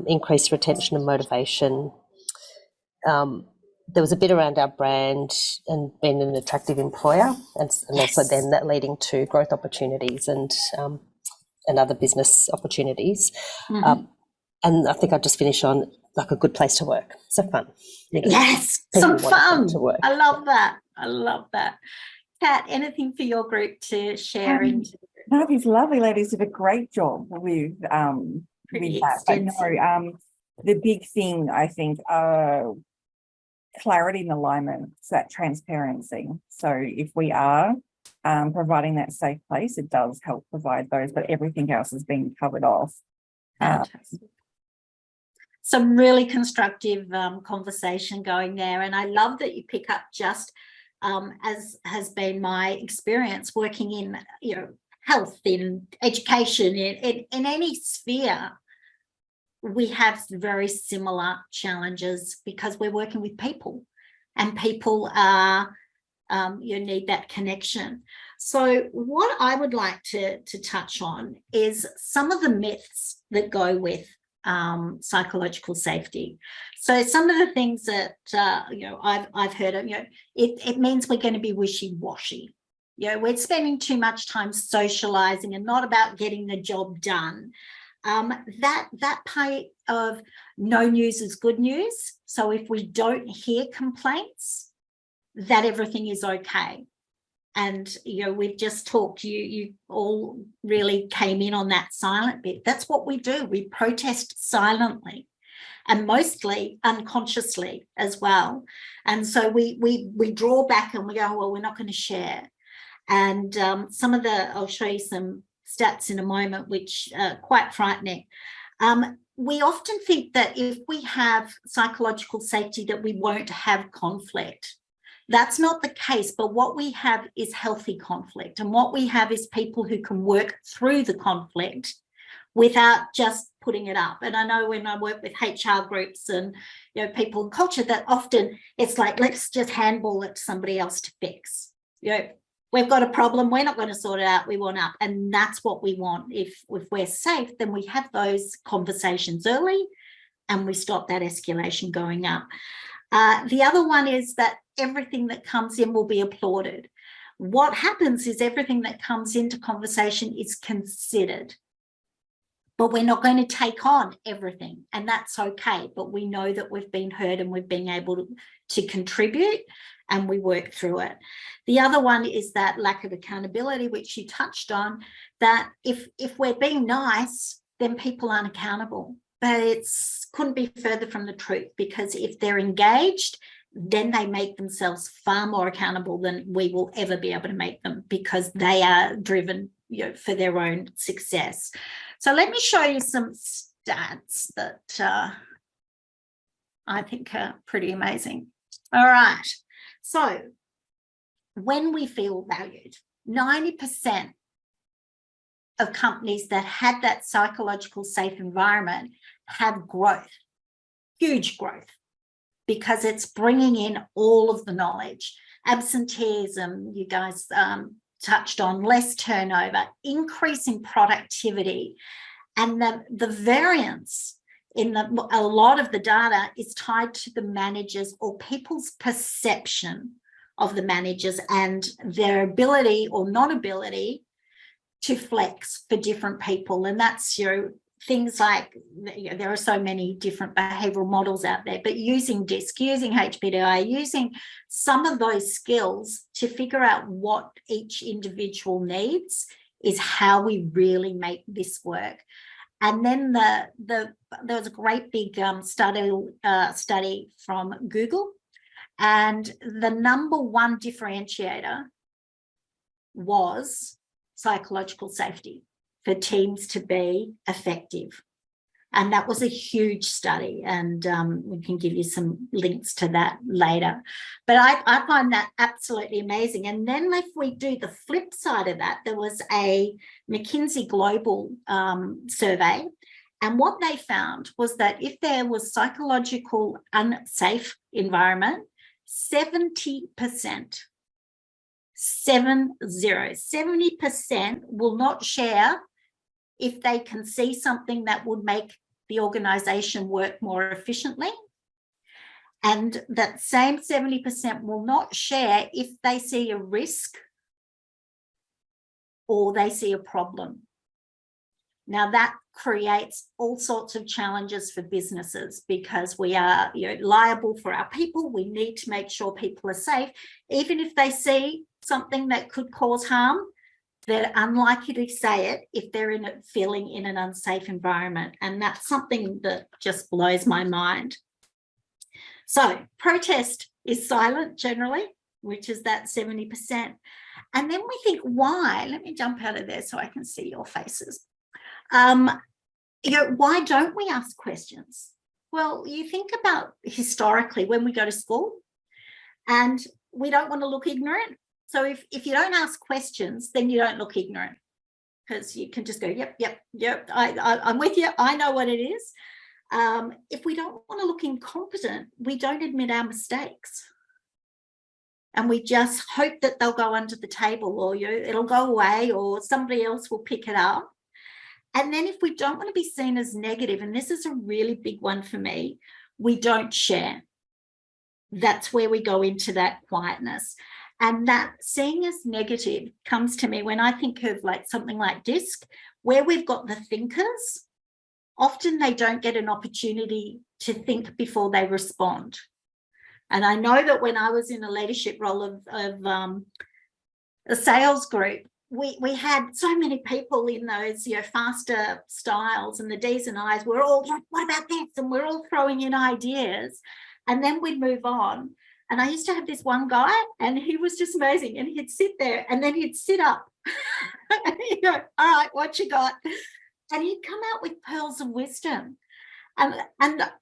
increased retention and motivation. There was a bit around our brand and being an attractive employer, and also then that leading to growth opportunities and other business opportunities. And I think I'll just finish on like a good place to work. So fun. Yes, some fun. To work. I love that. I love that. Kat, anything for your group to share? No, these lovely ladies did a great job with that. But no, the big thing I think clarity and alignment, so that transparency. So if we are providing that safe place, it does help provide those, but everything else is being covered off. Some really constructive conversation going there, and I love that you pick up just as has been my experience working in health, in education, in any sphere. We have very similar challenges because we're working with people, and people are need that connection. So what I would like to touch on is some of the myths that go with psychological safety. So some of the things that I've heard of, it means we're going to be wishy-washy. We're spending too much time socializing and not about getting the job done. That part of no news is good news. So if we don't hear complaints, that everything is okay. And, you know, we've just talked, you all really came in on that silent bit. That's what we do. We protest silently and mostly unconsciously as well. And so we draw back and we go, well, we're not going to share. And I'll show you some stats in a moment, which are quite frightening. We often think that if we have psychological safety, that we won't have conflict. That's not the case, but what we have is healthy conflict. And what we have is people who can work through the conflict without just putting it up. And I know when I work with HR groups and, you know, people in culture, that often it's like, let's just handball it to somebody else to fix. You know, we've got a problem, we're not going to sort it out, we want up. And that's what we want. If we're safe, then we have those conversations early and we stop that escalation going up. The other one is that everything that comes in will be applauded. What happens is everything that comes into conversation is considered, but we're not going to take on everything, and that's okay. But we know that we've been heard and we've been able to contribute, and we work through it. The other one is that lack of accountability, which you touched on, that if we're being nice, then people aren't accountable. But it couldn't be further from the truth, because if they're engaged, then they make themselves far more accountable than we will ever be able to make them, because they are driven, you know, for their own success. So let me show you some stats that I think are pretty amazing. All right. So when we feel valued, 90% of companies that had that psychological safe environment have growth, huge growth, because it's bringing in all of the knowledge. Absenteeism, you guys touched on, less turnover, increase in productivity, and the variance in a lot of the data is tied to the managers or people's perception of the managers and their ability or non-ability to flex for different people. And that's, you know, things like, you know, there are so many different behavioral models out there, but using DISC, using HPDI, using some of those skills to figure out what each individual needs is how we really make this work. And then there was a great big study from Google, and the number one differentiator was psychological safety for teams to be effective. And that was a huge study, and we can give you some links to that later. But I find that absolutely amazing. And then if we do the flip side of that, there was a McKinsey Global survey. And what they found was that if there was psychological unsafe environment, 70% will not share if they can see something that would make the organization work more efficiently. And that same 70% will not share if they see a risk or they see a problem. Now that creates all sorts of challenges for businesses, because we are, you know, liable for our people. We need to make sure people are safe. Even if they see something that could cause harm, they're unlikely to say it if they're feeling in an unsafe environment. And that's something that just blows my mind. So protest is silent generally, which is that 70%. And then we think, why? Let me jump out of there so I can see your faces. You know, why don't we ask questions? Well, you think about historically when we go to school, and we don't want to look ignorant. So if you don't ask questions, then you don't look ignorant, because you can just go, yep, I'm with you, I know what it is. If we don't want to look incompetent, we don't admit our mistakes. And we just hope that they'll go under the table, or it'll go away, or somebody else will pick it up. And then if we don't want to be seen as negative, and this is a really big one for me, we don't share. That's where we go into that quietness. And that seeing as negative comes to me when I think of like something like DISC, where we've got the thinkers often they don't get an opportunity to think before they respond. And I know that when I was in a leadership role of a sales group, we had so many people in those, faster styles, and the D's and I's were all like, what about this? And we're all throwing in ideas, and then we'd move on. And I used to have this one guy, and he was just amazing. And he'd sit there, and then he'd sit up and he'd go, all right, what you got? And he'd come out with pearls of wisdom. And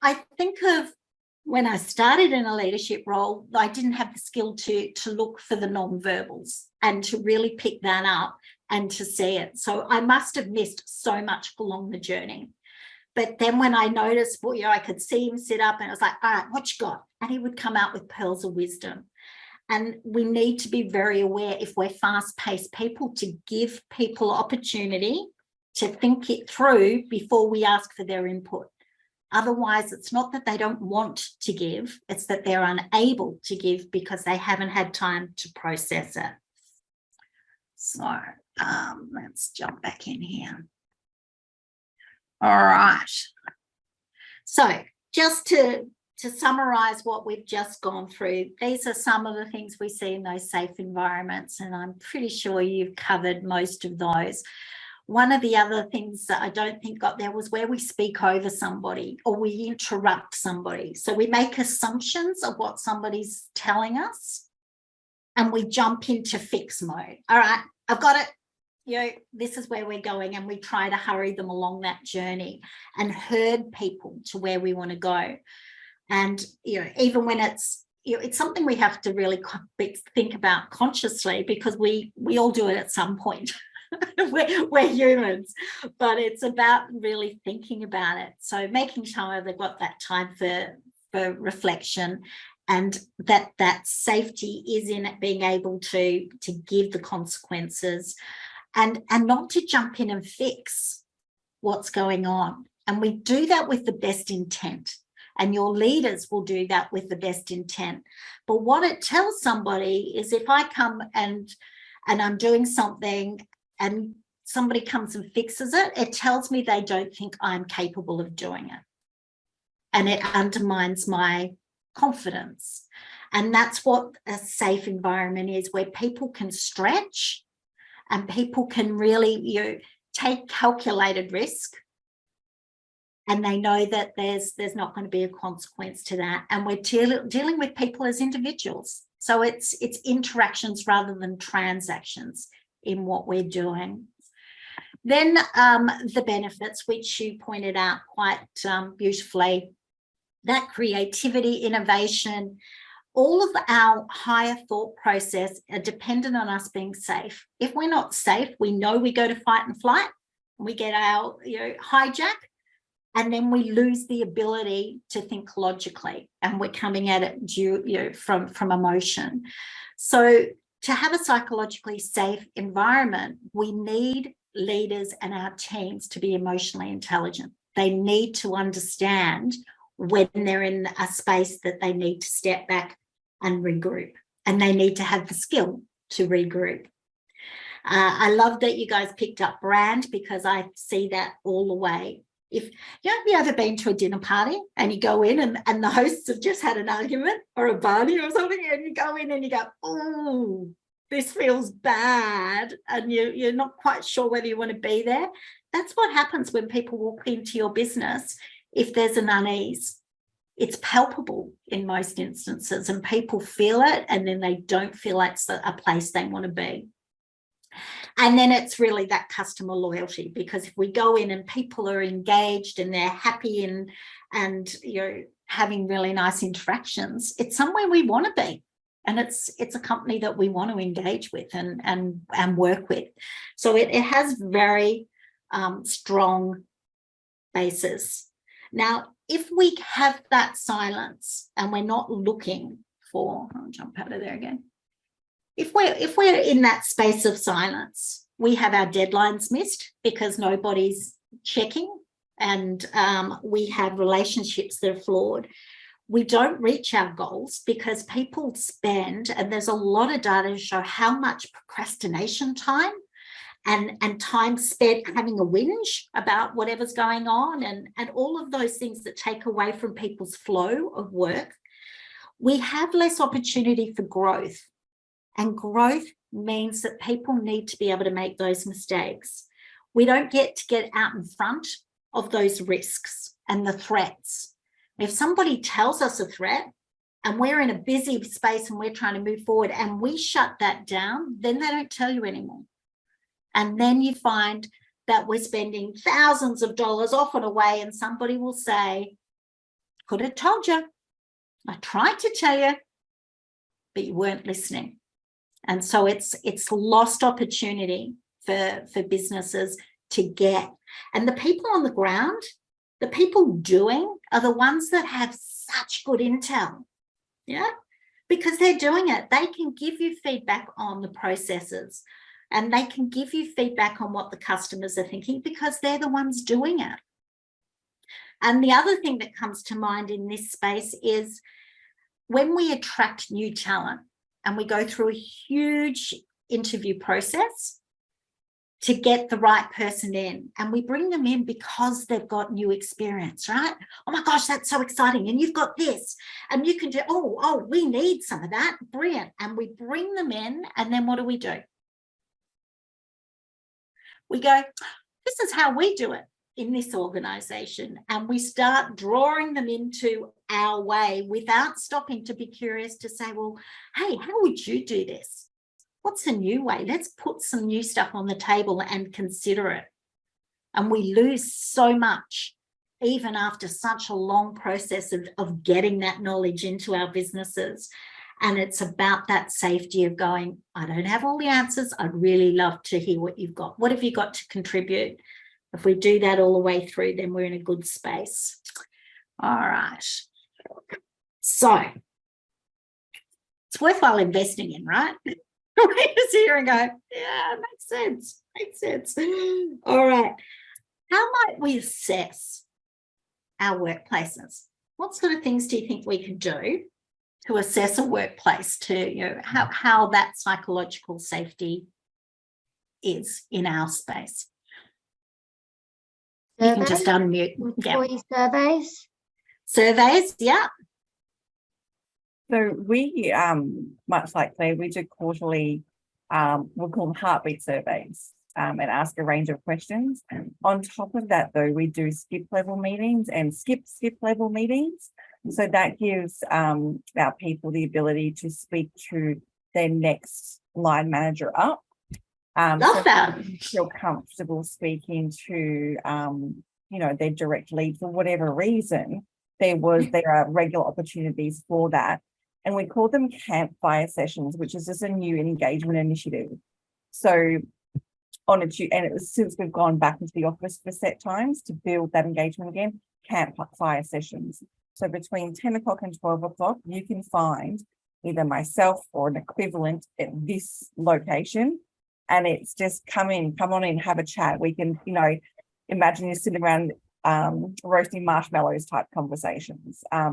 I think of when I started in a leadership role, I didn't have the skill to look for the non-verbals and to really pick that up and to see it. So I must have missed so much along the journey. But then when I noticed, I could see him sit up, and I was like, all right, what you got? And he would come out with pearls of wisdom. And we need to be very aware, if we're fast-paced people, to give people opportunity to think it through before we ask for their input. Otherwise, it's not that they don't want to give, it's that they're unable to give because they haven't had time to process it. So let's jump back in here. All right. So just to summarize what we've just gone through, these are some of the things we see in those safe environments, and I'm pretty sure you've covered most of those. One of the other things that I don't think got there was where we speak over somebody or we interrupt somebody. So we make assumptions of what somebody's telling us and we jump into fix mode. All right, I've got it. This is where we're going, and we try to hurry them along that journey and herd people to where we want to go. And, even when it's something we have to really think about consciously, because we all do it at some point. we're humans, but it's about really thinking about it. So making sure they've got that time for reflection, and that safety is in it, being able to give the consequences, and not to jump in and fix what's going on. And we do that with the best intent, and your leaders will do that with the best intent. But what it tells somebody is, if I come and I'm doing something and somebody comes and fixes it, it tells me they don't think I'm capable of doing it. And it undermines my confidence. And that's what a safe environment is, where people can stretch and people can really, take calculated risk, and they know that there's not going to be a consequence to that. And we're dealing with people as individuals. So it's interactions rather than transactions in what we're doing. Then the benefits, which you pointed out quite beautifully, that creativity, innovation, all of our higher thought process are dependent on us being safe. If we're not safe, we know we go to fight and flight, and we get our hijack, and then we lose the ability to think logically, and we're coming at it from emotion. So to have a psychologically safe environment, we need leaders and our teams to be emotionally intelligent. They need to understand when they're in a space that they need to step back and regroup, and they need to have the skill to regroup. I love that you guys picked up brand, because I see that all the way. If have you ever been to a dinner party and you go in and the hosts have just had an argument or a party or something, and you go in and you go, oh, this feels bad, and you're not quite sure whether you want to be there? That's what happens when people walk into your business. If there's an unease, it's palpable in most instances, and people feel it, and then they don't feel like it's a place they want to be. And then it's really that customer loyalty, because if we go in and people are engaged and they're happy and having really nice interactions, it's somewhere we want to be, and it's a company that we want to engage with and work with. So it has very strong basis. Now, if we have that silence and we're not looking for, I'll jump out of there again. If we're in that space of silence, we have our deadlines missed because nobody's checking, and we have relationships that are flawed. We don't reach our goals because people spend, and there's a lot of data to show how much procrastination time and time spent having a whinge about whatever's going on, and all of those things that take away from people's flow of work, we have less opportunity for growth. And growth means that people need to be able to make those mistakes. We don't get to get out in front of those risks and the threats. If somebody tells us a threat and we're in a busy space and we're trying to move forward and we shut that down, then they don't tell you anymore. And then you find that we're spending thousands of dollars off and away, and somebody will say, could have told you. I tried to tell you, but you weren't listening. And so it's lost opportunity for businesses to get. And the people on the ground, the people doing, are the ones that have such good intel. Yeah, because they're doing it. They can give you feedback on the processes, and they can give you feedback on what the customers are thinking because they're the ones doing it. And the other thing that comes to mind in this space is when we attract new talent and we go through a huge interview process to get the right person in, and we bring them in because they've got new experience, right? Oh my gosh, that's so exciting. And you've got this, and you can do, oh, we need some of that. Brilliant. And we bring them in, and then what do? We go, this is how we do it in this organization. And we start drawing them into our way without stopping to be curious to say, well, hey, how would you do this? What's a new way? Let's put some new stuff on the table and consider it. And we lose so much, even after such a long process of getting that knowledge into our businesses. And it's about that safety of going, I don't have all the answers. I'd really love to hear what you've got. What have you got to contribute? If we do that all the way through, then we're in a good space. All right. So it's worthwhile investing in, right? We just hear and go, yeah, makes sense. All right. How might we assess our workplaces? What sort of things do you think we could do to assess a workplace, to how that psychological safety is in our space? You can just unmute. Employee Surveys, yeah. So we, much like Claire, we do quarterly, we'll call them heartbeat surveys, and ask a range of questions. On top of that, though, we do skip level meetings and skip level meetings. So that gives our people the ability to speak to their next line manager up. Love that. Feel comfortable speaking to, their direct lead for whatever reason. There are regular opportunities for that. And we call them campfire sessions, which is just a new engagement initiative. So since we've gone back into the office for set times to build that engagement again, campfire sessions. So between 10 o'clock and 12 o'clock, you can find either myself or an equivalent at this location. And it's just come on in, have a chat. We can, imagine you're sitting around roasting marshmallows type conversations. How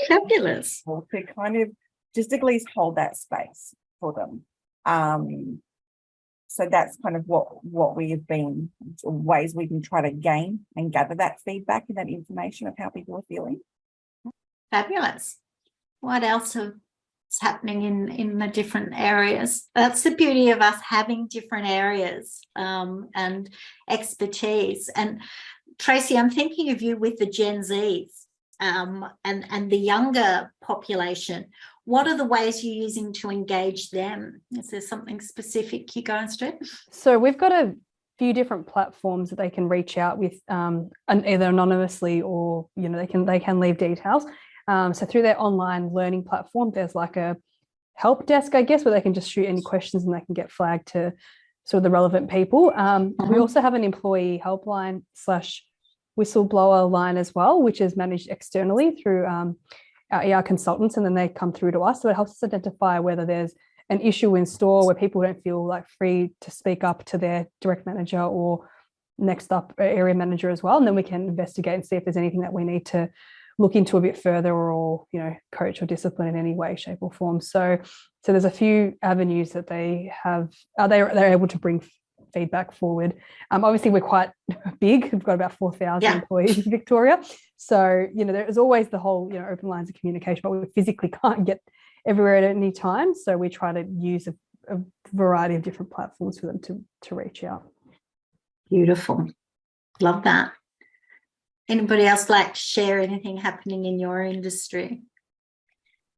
fabulous. To kind of just at least hold that space for them. So that's kind of what we have been, ways we can try to gain and gather that feedback and that information of how people are feeling. Fabulous. What else is happening in the different areas? That's the beauty of us having different areas and expertise. And Tracy, I'm thinking of you with the Gen Zs and the younger population. What are the ways you're using to engage them? Is there something specific you're going to? So we've got a few different platforms that they can reach out with, either anonymously or they can leave details. So through their online learning platform, there's like a help desk, I guess, where they can just shoot any questions and they can get flagged to sort of the relevant people. We also have an employee helpline / whistleblower line as well, which is managed externally through our ER consultants, and then they come through to us. So it helps us identify whether there's an issue in store where people don't feel like free to speak up to their direct manager or next up area manager as well. And then we can investigate and see if there's anything that we need to look into a bit further or, coach or discipline in any way, shape or form. So there's a few avenues that they have, they're able to bring feedback forward. Obviously, we're quite big. We've got about 4,000 Yeah. employees in Victoria. So, there is always the whole, open lines of communication, but we physically can't get everywhere at any time. So we try to use a variety of different platforms for them to reach out. Beautiful. Love that. Anybody else like to share anything happening in your industry?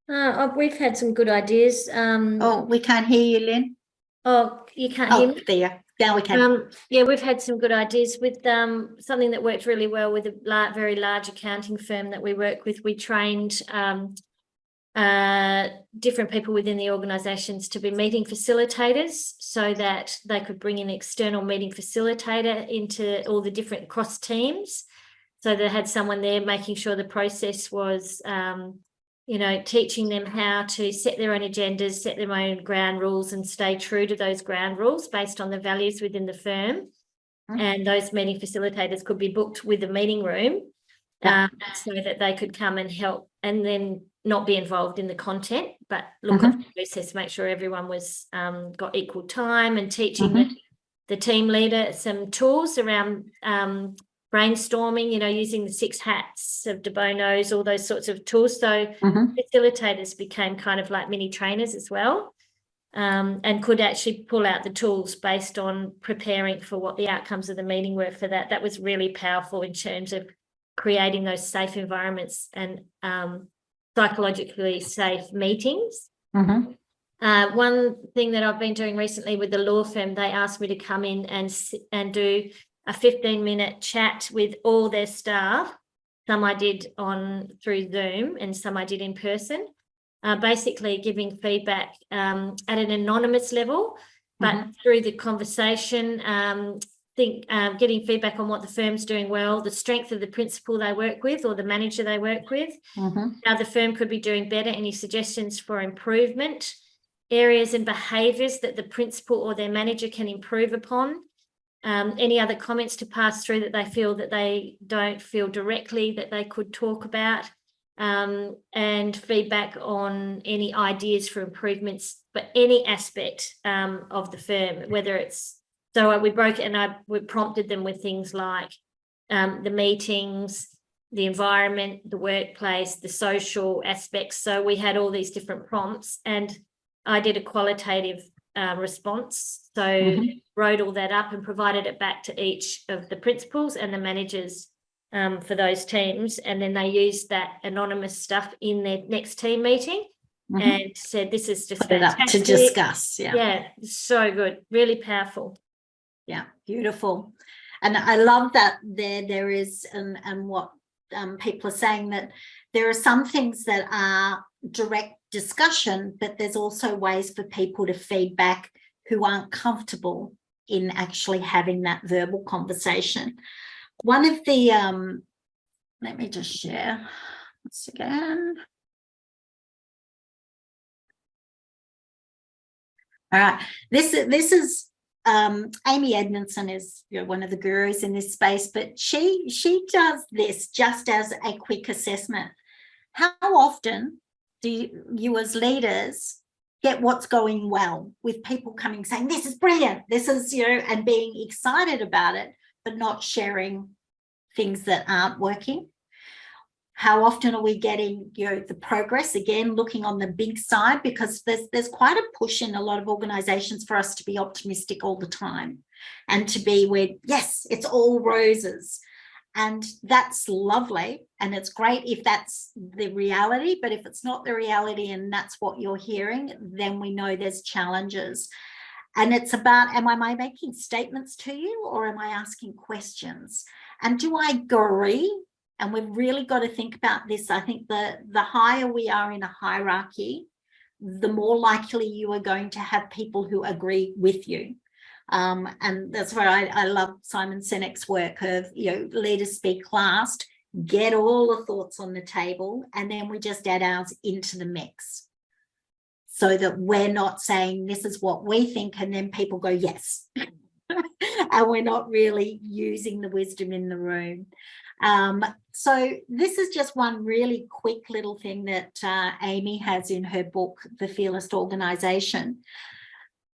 We've had some good ideas. Oh, we can't hear you, Lyn. Oh, you can't hear me? There. Now we can. Yeah, we've had some good ideas with something that worked really well with a very large accounting firm that we work with. We trained different people within the organisations to be meeting facilitators so that they could bring in external meeting facilitator into all the different cross teams. So they had someone there making sure the process was, teaching them how to set their own agendas, set their own ground rules and stay true to those ground rules based on the values within the firm. And those meeting facilitators could be booked with a meeting room so that they could come and help and then not be involved in the content, but look at the process, make sure everyone was got equal time, and teaching the team leader some tools around brainstorming, using the 6 hats of de Bono's, all those sorts of tools. So facilitators became kind of like mini trainers as well, and could actually pull out the tools based on preparing for what the outcomes of the meeting were for that. That was really powerful in terms of creating those safe environments and psychologically safe meetings. One thing that I've been doing recently with the law firm, they asked me to come in and do a 15-minute chat with all their staff. Some I did through Zoom and some I did in person, basically giving feedback at an anonymous level, but through the conversation, getting feedback on what the firm's doing well, the strength of the principal they work with or the manager they work with, how the firm could be doing better, any suggestions for improvement, areas and behaviours that the principal or their manager can improve upon, any other comments to pass through that they feel that they don't feel directly that they could talk about, and feedback on any ideas for improvements, but any aspect of the firm, whether it's, so we broke it and we prompted them with things like the meetings, the environment, the workplace, the social aspects. So we had all these different prompts and I did a qualitative response. So wrote all that up and provided it back to each of the principals and the managers for those teams. And then they used that anonymous stuff in their next team meeting and said, this is just fantastic. To discuss. Yeah, so good. Really powerful. Yeah, beautiful. And I love that there is, and what people are saying, that there are some things that are direct discussion, but there's also ways for people to feedback who aren't comfortable in actually having that verbal conversation. One of the, let me just share once again. All right, this is Amy Edmondson is one of the gurus in this space, but she does this just as a quick assessment. How often do you as leaders get what's going well with people coming saying, this is brilliant, this is, and being excited about it, but not sharing things that aren't working? How often are we getting, the progress, again, looking on the big side, because there's quite a push in a lot of organizations for us to be optimistic all the time and to be where, yes, it's all roses. And that's lovely. And it's great if that's the reality, but if it's not the reality and that's what you're hearing, then we know there's challenges. And it's about, am I making statements to you or am I asking questions? And do I agree? And we've really got to think about this. I think the higher we are in a hierarchy, the more likely you are going to have people who agree with you. And that's where I love Simon Sinek's work of, leaders speak last, get all the thoughts on the table, and then we just add ours into the mix. So that we're not saying this is what we think, and then people go, yes. And we're not really using the wisdom in the room. So this is just one really quick little thing that Amy has in her book, The Fearless Organization.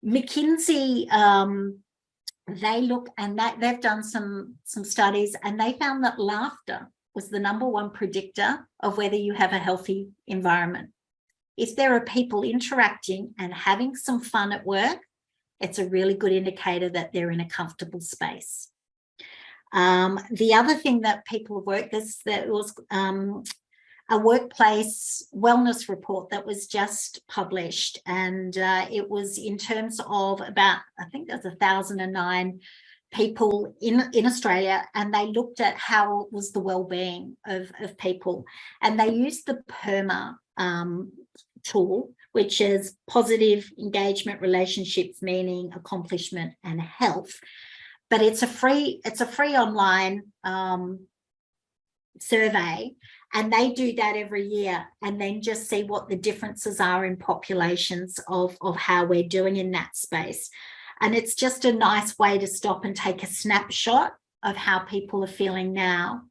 McKinsey they look, and that they've done some studies, and they found that laughter was the #1 predictor of whether you have a healthy environment. If there are people interacting and having some fun at work, it's a really good indicator that they're in a comfortable space. The other thing that people have worked, there was a workplace wellness report that was just published, and it was in terms of about, I think there's 1,009 people in Australia, and they looked at how was the well-being of people, and they used the PERMA tool, which is positive engagement, relationships, meaning, accomplishment, and health. But it's a free online survey, and they do that every year, and then just see what the differences are in populations of how we're doing in that space. And it's just a nice way to stop and take a snapshot of how people are feeling now.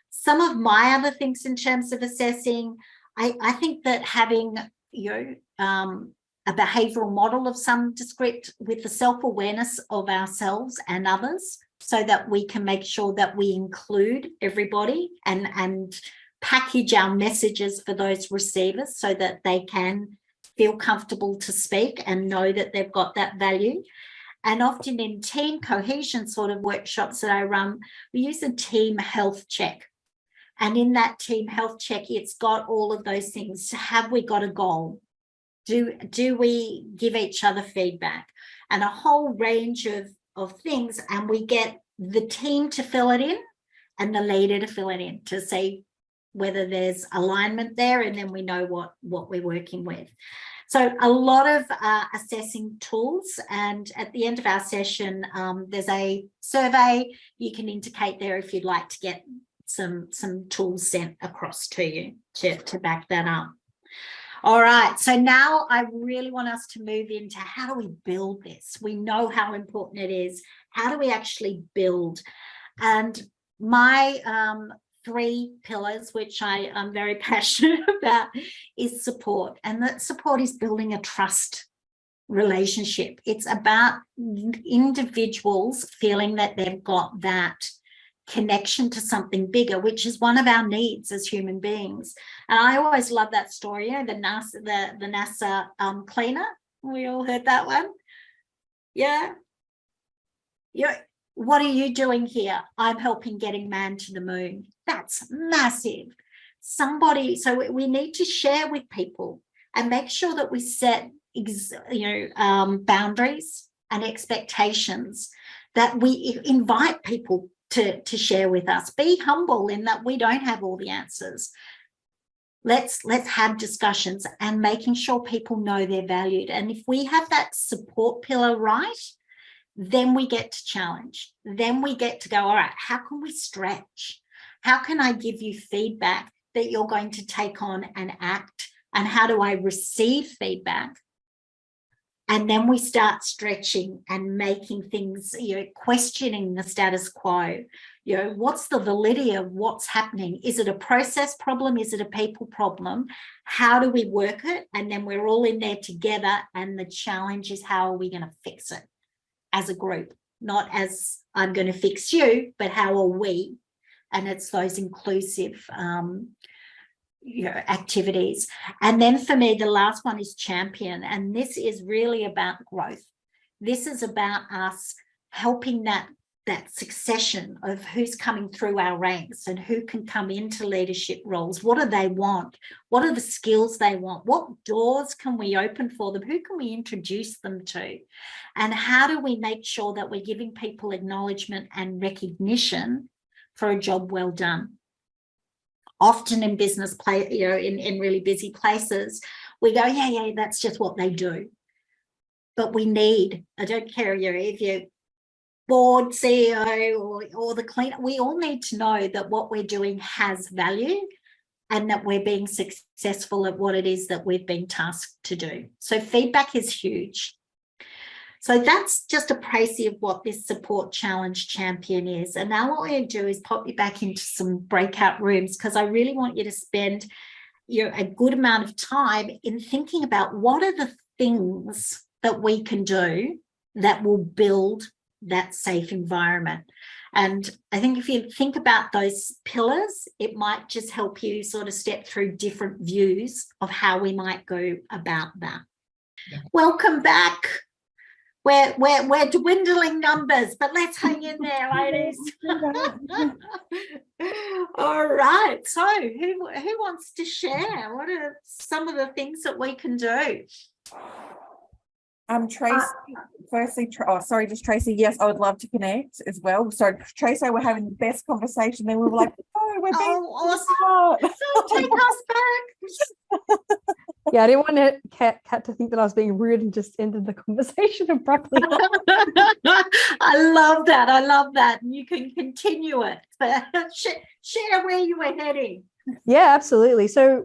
Some of my other things in terms of assessing, I think that having, a behavioural model of some descript with the self-awareness of ourselves and others, so that we can make sure that we include everybody and package our messages for those receivers so that they can feel comfortable to speak and know that they've got that value. And often in team cohesion sort of workshops that I run, we use a team health check. And in that team health check, it's got all of those things. Have we got a goal? Do we give each other feedback? And a whole range of things. And we get the team to fill it in and the leader to fill it in to see whether there's alignment there, and then we know what we're working with. So a lot of assessing tools, and at the end of our session, there's a survey. You can indicate there if you'd like to get some tools sent across to you to back that up. All right, so now I really want us to move into how do we build this? We know how important it is. How do we actually build? And my 3 pillars, which I am very passionate about, is support. And that support is building a trust relationship. It's about individuals feeling that they've got that connection to something bigger, which is one of our needs as human beings. And I always love that story, the NASA cleaner. We all heard that one. Yeah. What are you doing here? I'm helping getting man to the moon. That's massive. So we need to share with people and make sure that we set boundaries and expectations, that we invite people to share with us. Be humble in that we don't have all the answers. Let's have discussions, and making sure people know they're valued. And if we have that support pillar right, then we get to challenge. Then we get to go, all right, how can we stretch? How can I give you feedback that you're going to take on and act? And how do I receive feedback? And then we start stretching and making things, questioning the status quo. What's the validity of what's happening? Is it a process problem? Is it a people problem? How do we work it? And then we're all in there together. And the challenge is, how are we going to fix it as a group? Not as I'm going to fix you, but how are we? And it's those inclusive activities. And then for me, the last one is champion. And this is really about growth. This is about us helping that succession of who's coming through our ranks and who can come into leadership roles. What do they want? What are the skills they want? What doors can we open for them? Who can we introduce them to? And how do we make sure that we're giving people acknowledgement and recognition for a job well done? Often in business in really busy places, we go, yeah, that's just what they do. But we need, I don't care if you're board CEO or the cleaner, we all need to know that what we're doing has value and that we're being successful at what it is that we've been tasked to do. So feedback is huge. So that's just a précis of what this support challenge champion is. And now what we're going to do is pop you back into some breakout rooms, because I really want you to spend a good amount of time in thinking about what are the things that we can do that will build that safe environment. And I think if you think about those pillars, it might just help you sort of step through different views of how we might go about that. Yeah. Welcome back. We're dwindling numbers, but let's hang in there, ladies. All right. So who wants to share? What are some of the things that we can do? Tracy, firstly, just Tracy, yes, I would love to connect as well. So Tracy, we're having the best conversation, then we were like, oh, we're being awesome. So take us back. Yeah, I didn't want Kat to think that I was being rude and just ended the conversation abruptly. I love that. And you can continue it. Share where you were heading. Yeah, absolutely. So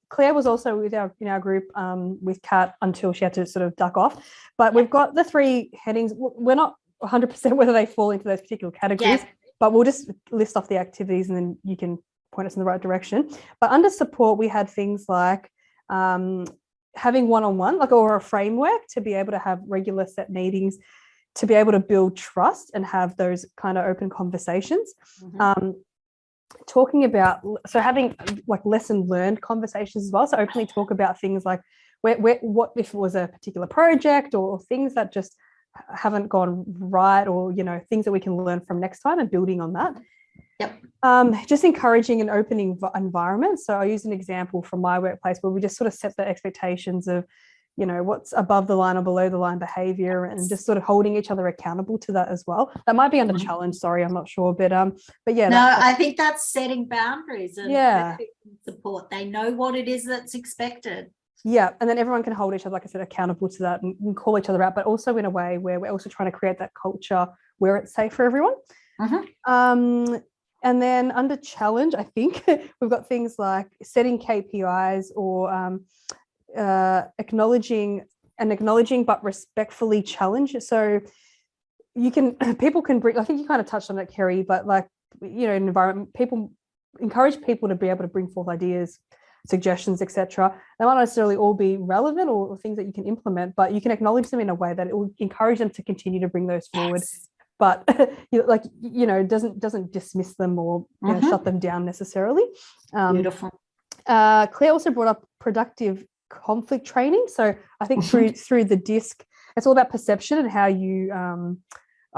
Claire was also in our group with Kat until she had to sort of duck off. But we've got the 3 headings. We're not 100% whether they fall into those particular categories, but we'll just list off the activities and then you can point us in the right direction. But under support, we had things like having one-on-one, or a framework to be able to have regular set meetings, to be able to build trust and have those kind of open conversations. Talking about, so having like lesson learned conversations as well. So openly talk about things like what if it was a particular project or things that just haven't gone right, or things that we can learn from next time and building on that. Yep. Just encouraging an opening environment. So I use an example from my workplace where we just sort of set the expectations of, what's above the line or below the line behavior, and just sort of holding each other accountable to that as well. That might be under challenge, sorry, I'm not sure, but yeah. No, I think that's setting boundaries and support. They know what it is that's expected. Yeah, and then everyone can hold each other, like I said, accountable to that and call each other out, but also in a way where we're also trying to create that culture where it's safe for everyone. And then under challenge, I think we've got things like setting KPIs or acknowledging but respectfully challenge. So people can bring, I think you kind of touched on it, Kerrie, but like, environment, encourage people to be able to bring forth ideas, suggestions, etc. They might not necessarily all be relevant or things that you can implement, but you can acknowledge them in a way that it will encourage them to continue to bring those forward. But doesn't dismiss them or shut them down necessarily. Beautiful. Claire also brought up productive conflict training. So I think through the DISC, it's all about perception and how you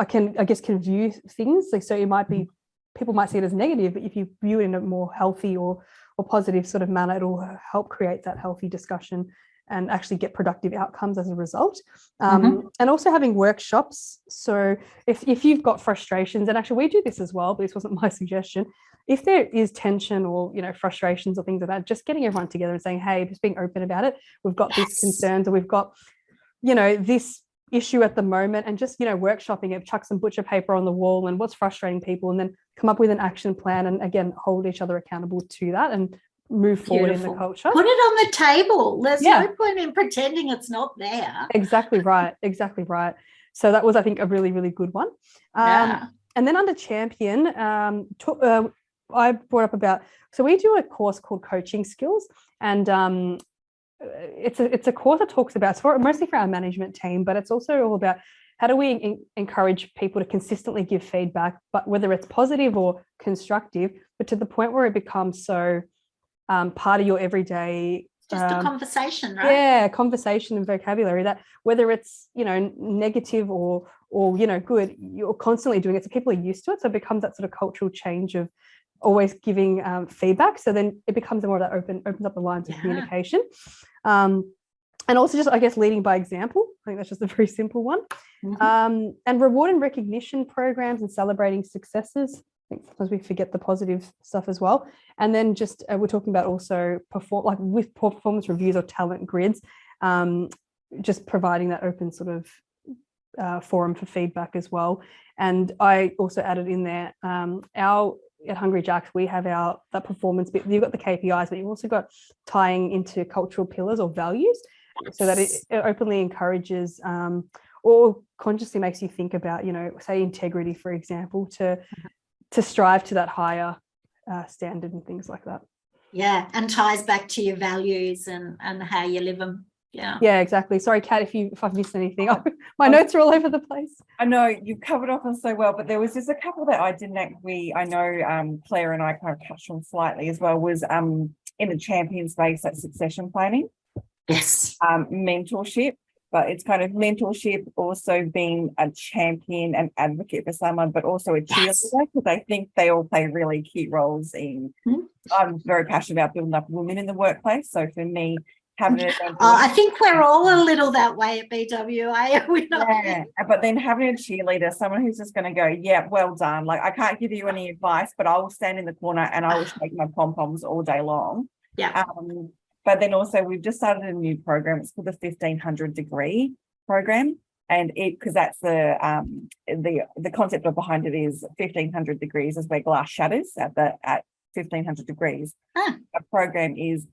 can view things. Like, so it might be, people might see it as negative, but if you view it in a more healthy or positive sort of manner, it'll help create that healthy discussion and actually get productive outcomes as a result. And also having workshops. So if you've got frustrations, and actually we do this as well, but this wasn't my suggestion. If there is tension or, frustrations or things like that, just getting everyone together and saying, hey, just being open about it. We've got these concerns, or we've got, this issue at the moment, and just, workshopping it, chuck some butcher paper on the wall and what's frustrating people, and then come up with an action plan and again, hold each other accountable to that and move forward in the culture. Put it on the table. There's no point in pretending it's not there. Exactly right. So that was, I think, a really, really good one. And then under champion, I brought up about, so we do a course called Coaching Skills, and it's a course that talks about, it's mostly for our management team, but it's also all about how do we encourage people to consistently give feedback, but whether it's positive or constructive, but to the point where it becomes so part of your everyday, just a conversation, right? Yeah, conversation and vocabulary, that whether it's negative or good, you're constantly doing it, so people are used to it, so it becomes that sort of cultural change of always giving feedback. So then it becomes more of that opens up the lines of communication, and also just, I guess, leading by example. I think that's just a very simple one. And reward and recognition programs and celebrating successes. I think sometimes we forget the positive stuff as well. And then just we're talking about also with performance reviews or talent grids, just providing that open sort of forum for feedback as well. And I also added in there at Hungry Jack's, we have that performance bit. You've got the KPIs, but you've also got tying into cultural pillars or values, so that it openly encourages or consciously makes you think about, say integrity, for example, to strive to that higher standard and things like that. Yeah, and ties back to your values and how you live them Yeah, exactly. Sorry, Kat, if I've missed anything. My notes are all over the place. I know you've covered off on so well, but there was just a couple that I didn't I know Claire and I kind of touched on slightly as well, was in the champion space, that succession planning. Yes. Mentorship, but it's kind of mentorship, also being a champion and advocate for someone, but also a cheerleader, because I think they all play really key roles in, I'm very passionate about building up women in the workplace. So for me, having an I think we're all a little that way at BWA. Yeah, but then having a cheerleader, someone who's just going to go, yeah, well done. Like, I can't give you any advice, but I will stand in the corner and I will shake my pom-poms all day long. Yeah. But then also we've just started a new program. It's called the 1500 degree program. And because that's the concept of behind it is 1500 degrees is where glass shatters at 1500 degrees. A program is,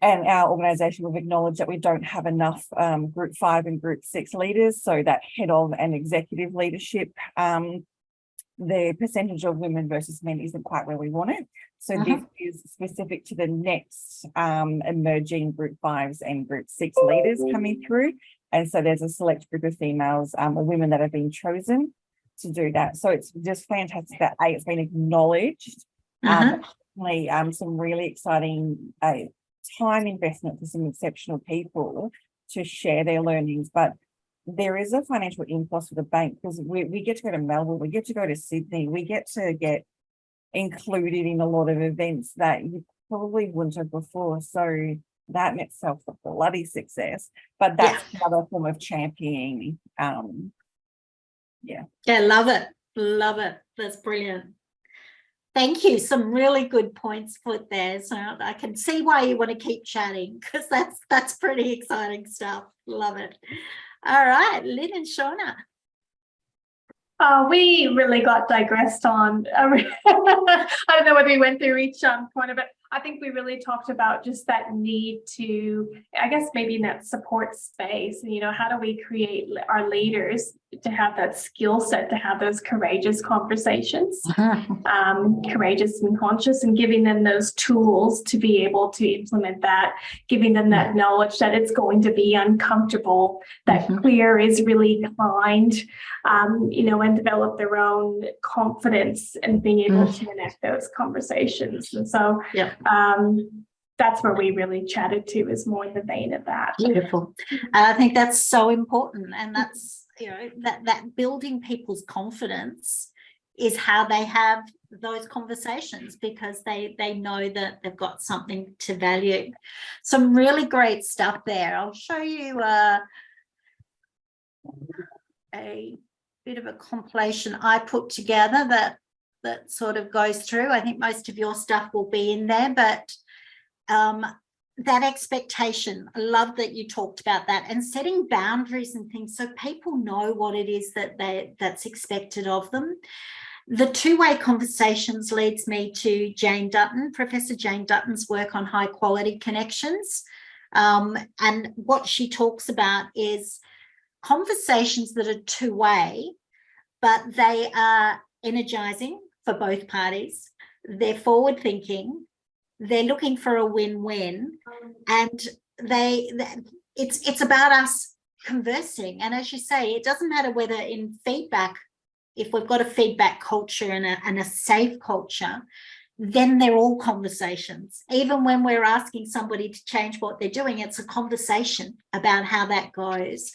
and our organisation will acknowledge that we don't have enough Group 5 and Group 6 leaders, so that head of and executive leadership, the percentage of women versus men isn't quite where we want it. So this is specific to the next emerging Group 5s and Group 6 leaders coming through. And so there's a select group of females or women that have been chosen to do that. So it's just fantastic that it's been acknowledged. Some really exciting time investment for some exceptional people to share their learnings, but there is a financial impulse for the bank, because we get to go to Melbourne, we get to go to Sydney, we get to get included in a lot of events that you probably wouldn't have before. So that in itself is a bloody success, but that's another form of championing. Love it. That's brilliant. Thank you. Some really good points put there. So I can see why you want to keep chatting, because that's pretty exciting stuff. Love it. All right, Lyn and Shauna. We really got digressed on. I don't know whether we went through each point of it. I think we really talked about just that need to, I guess, maybe in that support space, you know, how do we create our leaders to have that skill set, to have those courageous conversations, courageous and conscious, and giving them those tools to be able to implement that, giving them that knowledge that it's going to be uncomfortable, that Clear is really kind, you know, and develop their own confidence and being able to connect those conversations. And so that's where we really chatted to, is more in the vein of that. Beautiful. And I think that's so important. And that's, you know, that building people's confidence is how they have those conversations, because they know that they've got something to value. Some really great stuff there. I'll show you a bit of a compilation I put together that sort of goes through. I think most of your stuff will be in there, but that expectation, I love that you talked about that, and setting boundaries and things so people know what it is that's expected of them. The two-way conversations leads me to Jane Dutton, Professor Jane Dutton's work on high quality connections. And what she talks about is conversations that are two-way, but they are energizing for both parties. They're forward thinking. They're looking for a win-win, and it's about us conversing. And as you say, it doesn't matter whether in feedback, if we've got a feedback culture and a safe culture, then they're all conversations. Even when we're asking somebody to change what they're doing, it's a conversation about how that goes.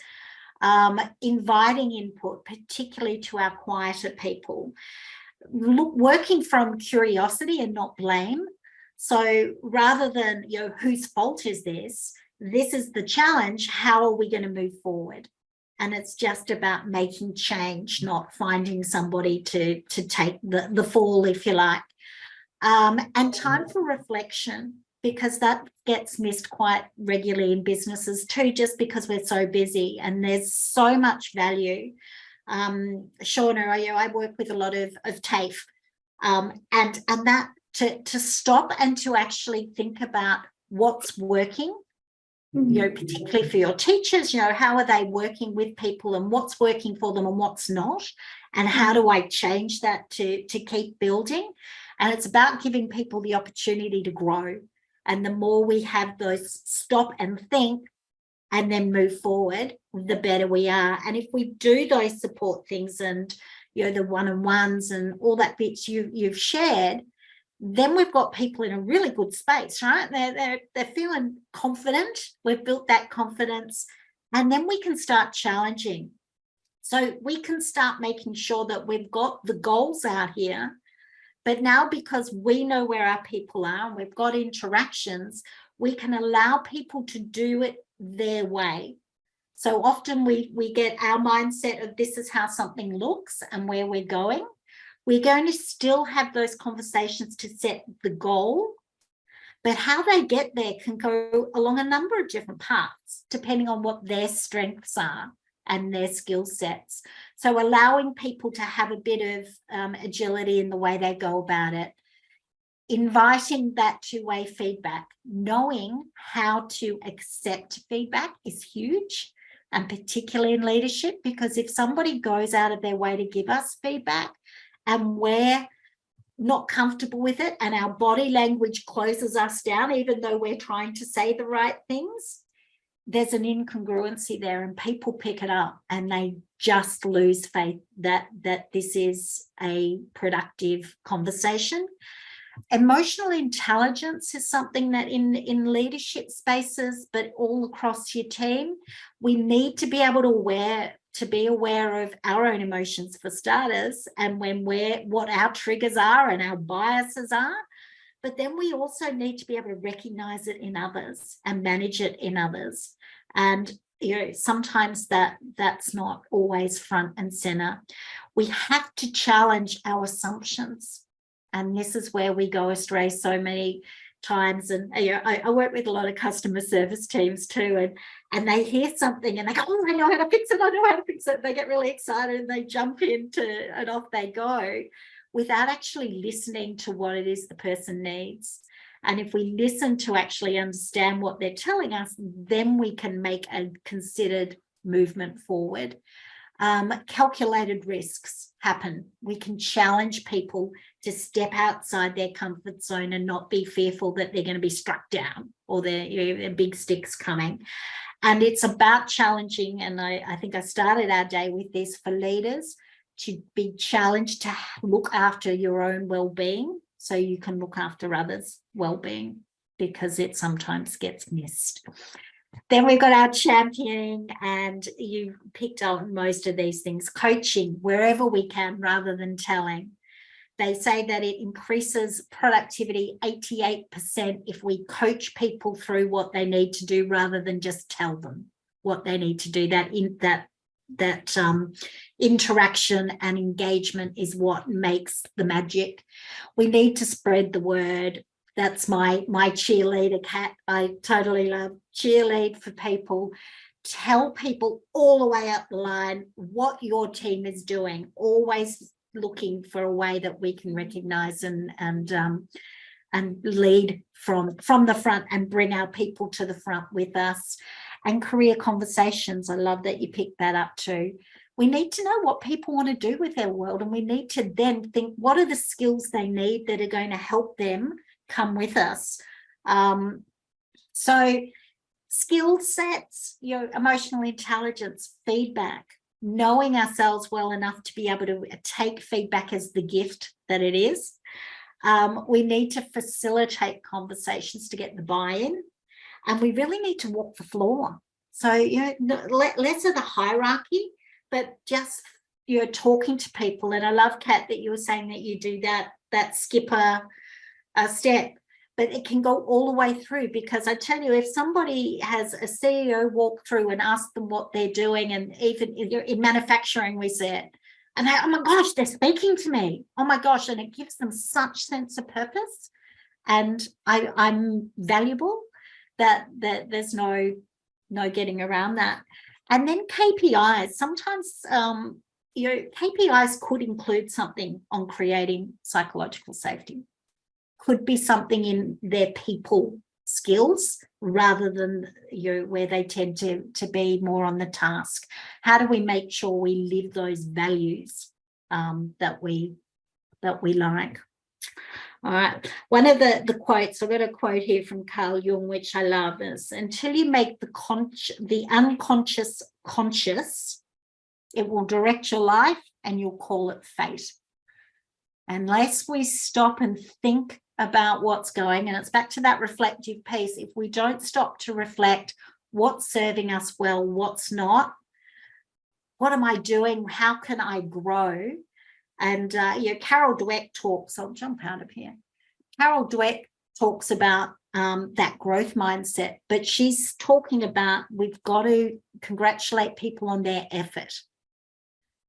Inviting input, particularly to our quieter people. Working from curiosity and not blame. So rather than, you know, whose fault is this? This is the challenge. How are we going to move forward? And it's just about making change, not finding somebody to take the fall, if you like. And time for reflection, because that gets missed quite regularly in businesses too, just because we're so busy and there's so much value. Shauna, I work with a lot of TAFE, and that to stop and to actually think about what's working, you know, particularly for your teachers, you know, how are they working with people and what's working for them and what's not, and how do I change that to keep building? And it's about giving people the opportunity to grow. And the more we have those stop and think, and then move forward, the better we are. And if we do those support things and, you know, the one-on-ones and all that bits you've shared, then we've got people in a really good space, right? They're feeling confident. We've built that confidence, and then we can start challenging. So we can start making sure that we've got the goals out here, but now because we know where our people are and we've got interactions, we can allow people to do it their way. So often we get our mindset of this is how something looks and where we're going. We're going to still have those conversations to set the goal, but how they get there can go along a number of different paths, depending on what their strengths are and their skill sets. So allowing people to have a bit of agility in the way they go about it, inviting that two-way feedback, knowing how to accept feedback is huge, and particularly in leadership, because if somebody goes out of their way to give us feedback and we're not comfortable with it and our body language closes us down, even though we're trying to say the right things, there's an incongruency there, and people pick it up and they just lose faith that this is a productive conversation. Emotional intelligence is something that in leadership spaces, but all across your team, we need to be able to be aware of our own emotions for starters, and what our triggers are and our biases are. But then we also need to be able to recognize it in others and manage it in others. And you know, sometimes that's not always front and center. We have to challenge our assumptions. And this is where we go astray so many times. And you know, I work with a lot of customer service teams too, and they hear something and they go, oh, I know how to fix it, I know how to fix it. They get really excited and they jump into and off they go, without actually listening to what it is the person needs. And if we listen to actually understand what they're telling us, then we can make a considered movement forward. Calculated risks happen. We can challenge people to step outside their comfort zone and not be fearful that they're going to be struck down or their big sticks coming. And it's about challenging, and I think I started our day with this, for leaders to be challenged to look after your own well-being so you can look after others' well-being, because it sometimes gets missed. Then we've got our championing, and you picked on most of these things. Coaching wherever we can rather than telling. They say that it increases productivity 88% if we coach people through what they need to do rather than just tell them what they need to do. That interaction and engagement is what makes the magic. We need to spread the word. That's my cheerleader, Kat. I totally love cheerlead for people. Tell people all the way up the line what your team is doing. Always looking for a way that we can recognise and lead from the front and bring our people to the front with us. And career conversations. I love that you picked that up too. We need to know what people want to do with their world, and we need to then think, what are the skills they need that are going to help them come with us? So skill sets, you know, emotional intelligence, feedback, knowing ourselves well enough to be able to take feedback as the gift that it is. We need to facilitate conversations to get the buy-in. And we really need to walk the floor. So, you know, less of the hierarchy, but just, you know, talking to people. And I love, Kat, that you were saying that you do that skipper step, but it can go all the way through, because I tell you, if somebody has a CEO walk through and ask them what they're doing, and even in manufacturing, we see it, and they, oh my gosh, they're speaking to me. Oh my gosh. And it gives them such sense of purpose. And I'm valuable. That there's no getting around that. And then KPIs. Sometimes you know, KPIs could include something on creating psychological safety. Could be something in their people skills rather than, you know, where they tend to be more on the task. How do we make sure we live those values that we like? All right. One of the quotes, I've got a quote here from Carl Jung, which I love, is until you make the unconscious conscious, it will direct your life and you'll call it fate. Unless we stop and think about what's going, and it's back to that reflective piece, if we don't stop to reflect what's serving us well, what's not, what am I doing, how can I grow? And Carol Dweck talks, I'll jump out of here. Carol Dweck talks about that growth mindset, but she's talking about we've got to congratulate people on their effort,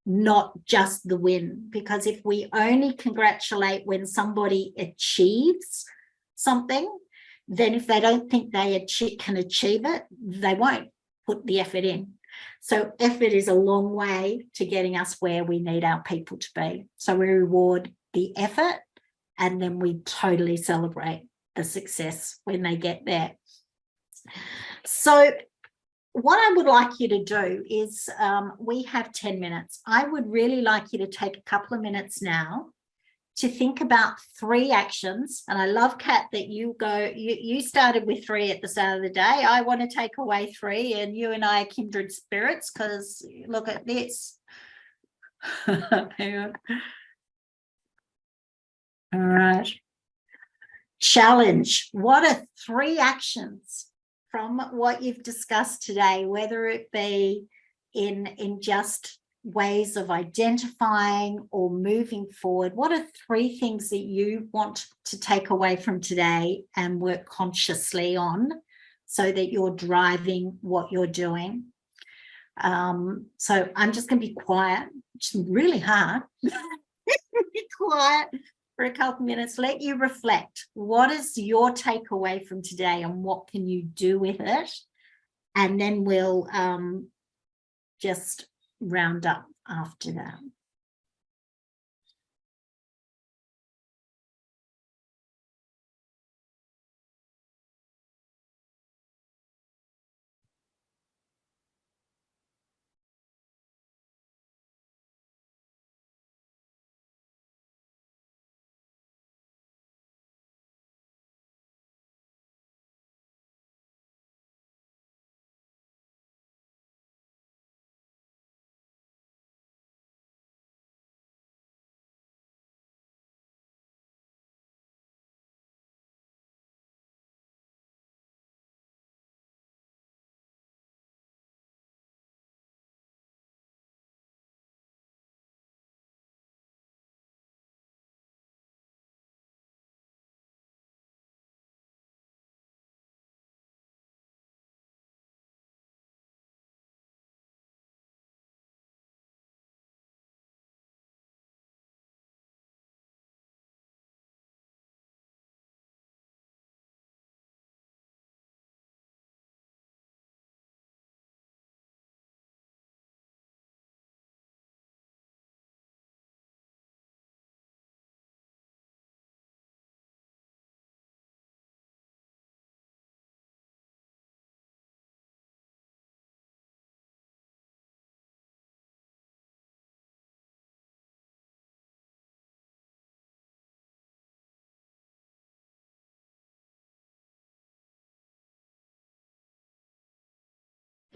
not just the win. Because if we only congratulate when somebody achieves something, then if they don't think they can achieve it, they won't put the effort in. So effort is a long way to getting us where we need our people to be. So we reward the effort and then we totally celebrate the success when they get there. So what I would like you to do is we have 10 minutes. I would really like you to take a couple of minutes now to think about 3 actions. And I love, Kat, that you started with 3 at the start of the day. I want to take away 3, and you and I are kindred spirits, because look at this. Hang on. All right. Challenge. What are 3 actions from what you've discussed today, whether it be in just ways of identifying or moving forward? What are 3 things that you want to take away from today and work consciously on so that you're driving what you're doing? So I'm just going to be quiet, which is really hard. Be quiet for a couple of minutes, let you reflect. What is your takeaway from today and what can you do with it? And then we'll just round up after that.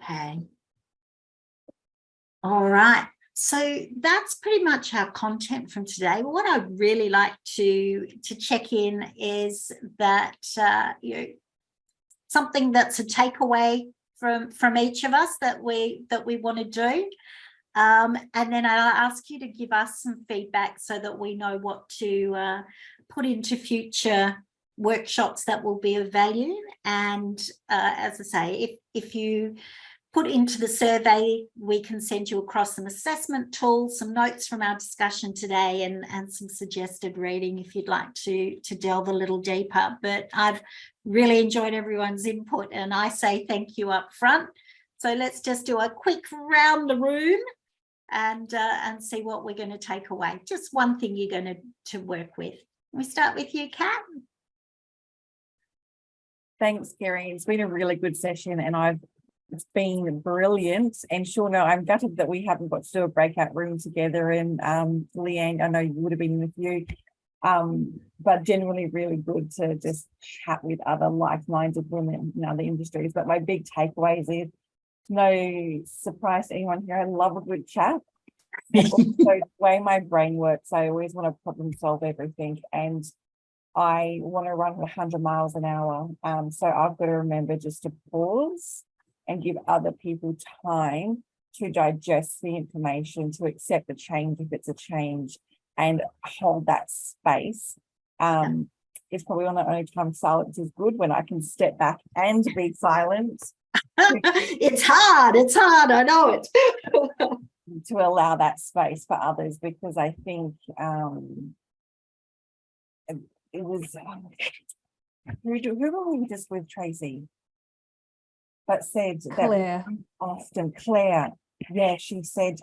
Okay. All right. So that's pretty much our content from today. What I'd really like to check in is that something that's a takeaway from each of us that we want to do. And then I'll ask you to give us some feedback so that we know what to put into future workshops that will be of value. And as I say, if you put into the survey, we can send you across some assessment tools, some notes from our discussion today, and some suggested reading if you'd like to delve a little deeper. But I've really enjoyed everyone's input, and I say thank you up front. So let's just do a quick round the room and see what we're going to take away. Just one thing you're going to work with. We start with you, Kat. Thanks, Kerrie. It's been a really good session, and it's been brilliant. And Shauna, I'm gutted that we haven't got to do a breakout room together. And Leanne, I know you would have been with you. But generally really good to just chat with other like-minded women in other industries. But my big takeaways is, no surprise to anyone here, I love a good chat. And also the way my brain works, I always want to problem solve everything, and I want to run at 100 miles an hour. So I've got to remember just to pause and give other people time to digest the information, to accept the change if it's a change, and hold that space. It's probably one of the only times silence is good, when I can step back and be silent. It's hard, I know it. To allow that space for others, because I think it was who were we just with, Tracy, that said Claire. that often Claire, yeah, she said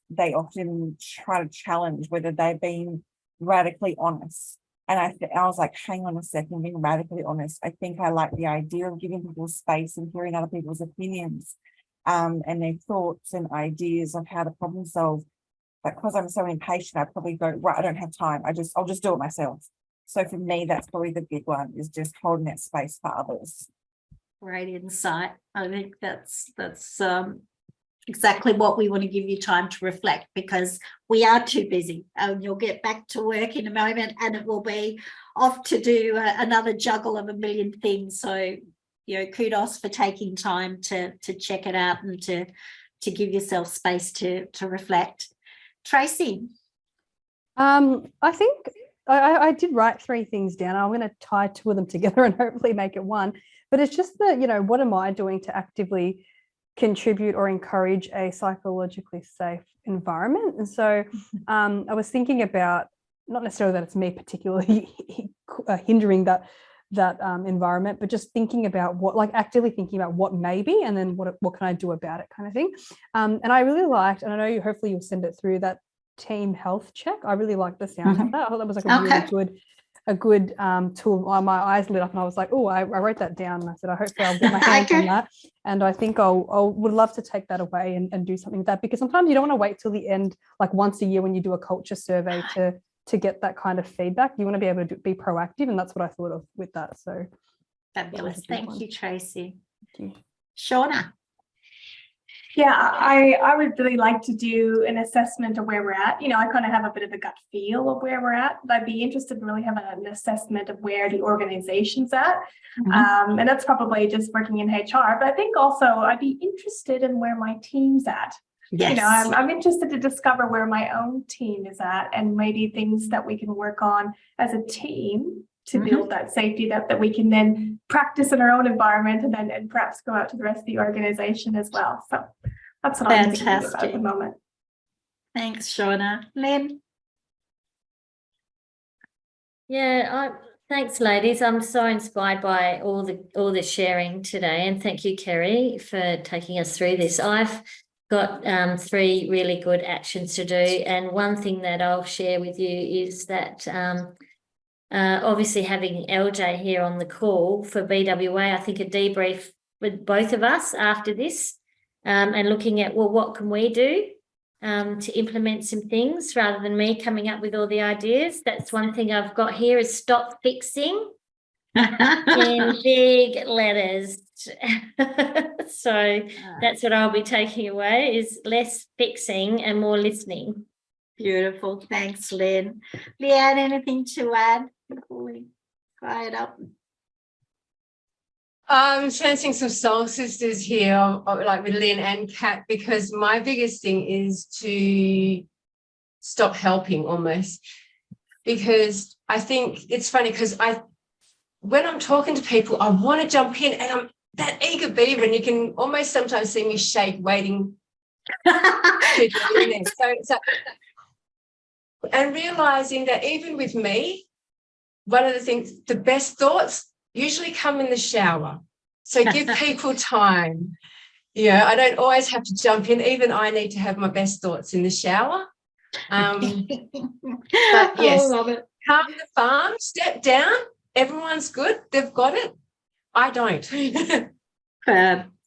they often try to challenge whether they've been radically honest. And I was like, hang on a second, being radically honest. I think I like the idea of giving people space and hearing other people's opinions and their thoughts and ideas of how to problem solve. But because I'm so impatient, I probably go, right, I don't have time. I'll just do it myself. So for me, that's probably the big one, is just holding that space for others. Great insight. I think that's exactly what we want to give you, time to reflect, because we are too busy. You'll get back to work in a moment and it will be off to do another juggle of a million things. So, you know, kudos for taking time to check it out and to give yourself space to reflect. Tracy? I think I did write 3 things down. I'm going to tie 2 of them together and hopefully make it one. But it's just that, you know, what am I doing to actively contribute or encourage a psychologically safe environment? And so I was thinking about, not necessarily that it's me particularly hindering that environment, but just thinking about what, like actively thinking about what may be, and then what can I do about it, kind of thing. And I really liked, and I know hopefully you'll send it through, that team health check. I really liked the sound of that. I thought that was like a good tool. My eyes lit up and I was like, oh, I wrote that down, and I said, I hope I'll get my hands on that. And I think would love to take that away and do something with that, because sometimes you don't want to wait till the end, like once a year when you do a culture survey to get that kind of feedback. You want to be able to be proactive, and that's what I thought of with that. So fabulous. Thank you, Tracy. Thank you. Shauna? Yeah, I would really like to do an assessment of where we're at. You know, I kind of have a bit of a gut feel of where we're at, but I'd be interested in really having an assessment of where the organization's at. And that's probably just working in HR, but I think also I'd be interested in where my team's at. Yes. You know, I'm interested to discover where my own team is at, and maybe things that we can work on as a team to build that safety that we can then practice in our own environment, and perhaps go out to the rest of the organization as well. So that's what I'm thinking about at the moment. Thanks, Shauna. Lyn? Yeah, thanks, ladies. I'm so inspired by all the sharing today, and thank you, Kerrie, for taking us through this. I've got 3 really good actions to do, and one thing that I'll share with you is that obviously having LJ here on the call for BWA, I think a debrief with both of us after this, and looking at, well, what can we do to implement some things rather than me coming up with all the ideas. That's one thing I've got here, is stop fixing in big letters. So that's what I'll be taking away, is less fixing and more listening. Beautiful. Thanks, Lyn. Leanne, anything to add before we fire it up? I'm sensing some soul sisters here, like with Lyn and Kat, because my biggest thing is to stop helping almost. Because I think it's funny, because when I'm talking to people, I want to jump in, and I'm that eager beaver, and you can almost sometimes see me shake, waiting to get in there. So, and realizing that even with me, one of the things, the best thoughts usually come in the shower. So give people time. Yeah, I don't always have to jump in. Even I need to have my best thoughts in the shower. But yes, I love it. calm the farm, step down. Everyone's good. They've got it. I don't.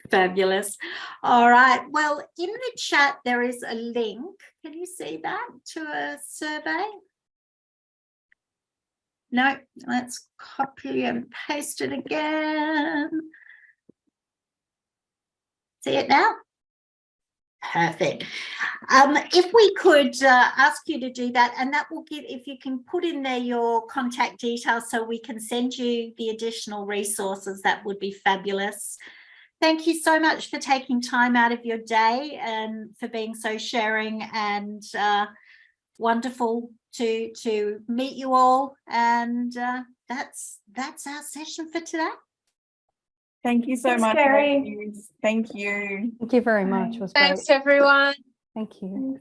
Fabulous. All right. Well, in the chat, there is a link. Can you see that to a survey? No, let's copy and paste it again. See it now? Perfect. If we could ask you to do that, and that will give, if you can put in there your contact details so we can send you the additional resources, that would be fabulous. Thank you so much for taking time out of your day and for being so sharing, and wonderful to meet you all. And that's our session for today. Thank you so Thanks, much. Kerrie. ladies. Thank you. Thank you very much. It was Thanks, great. everyone. Thank you.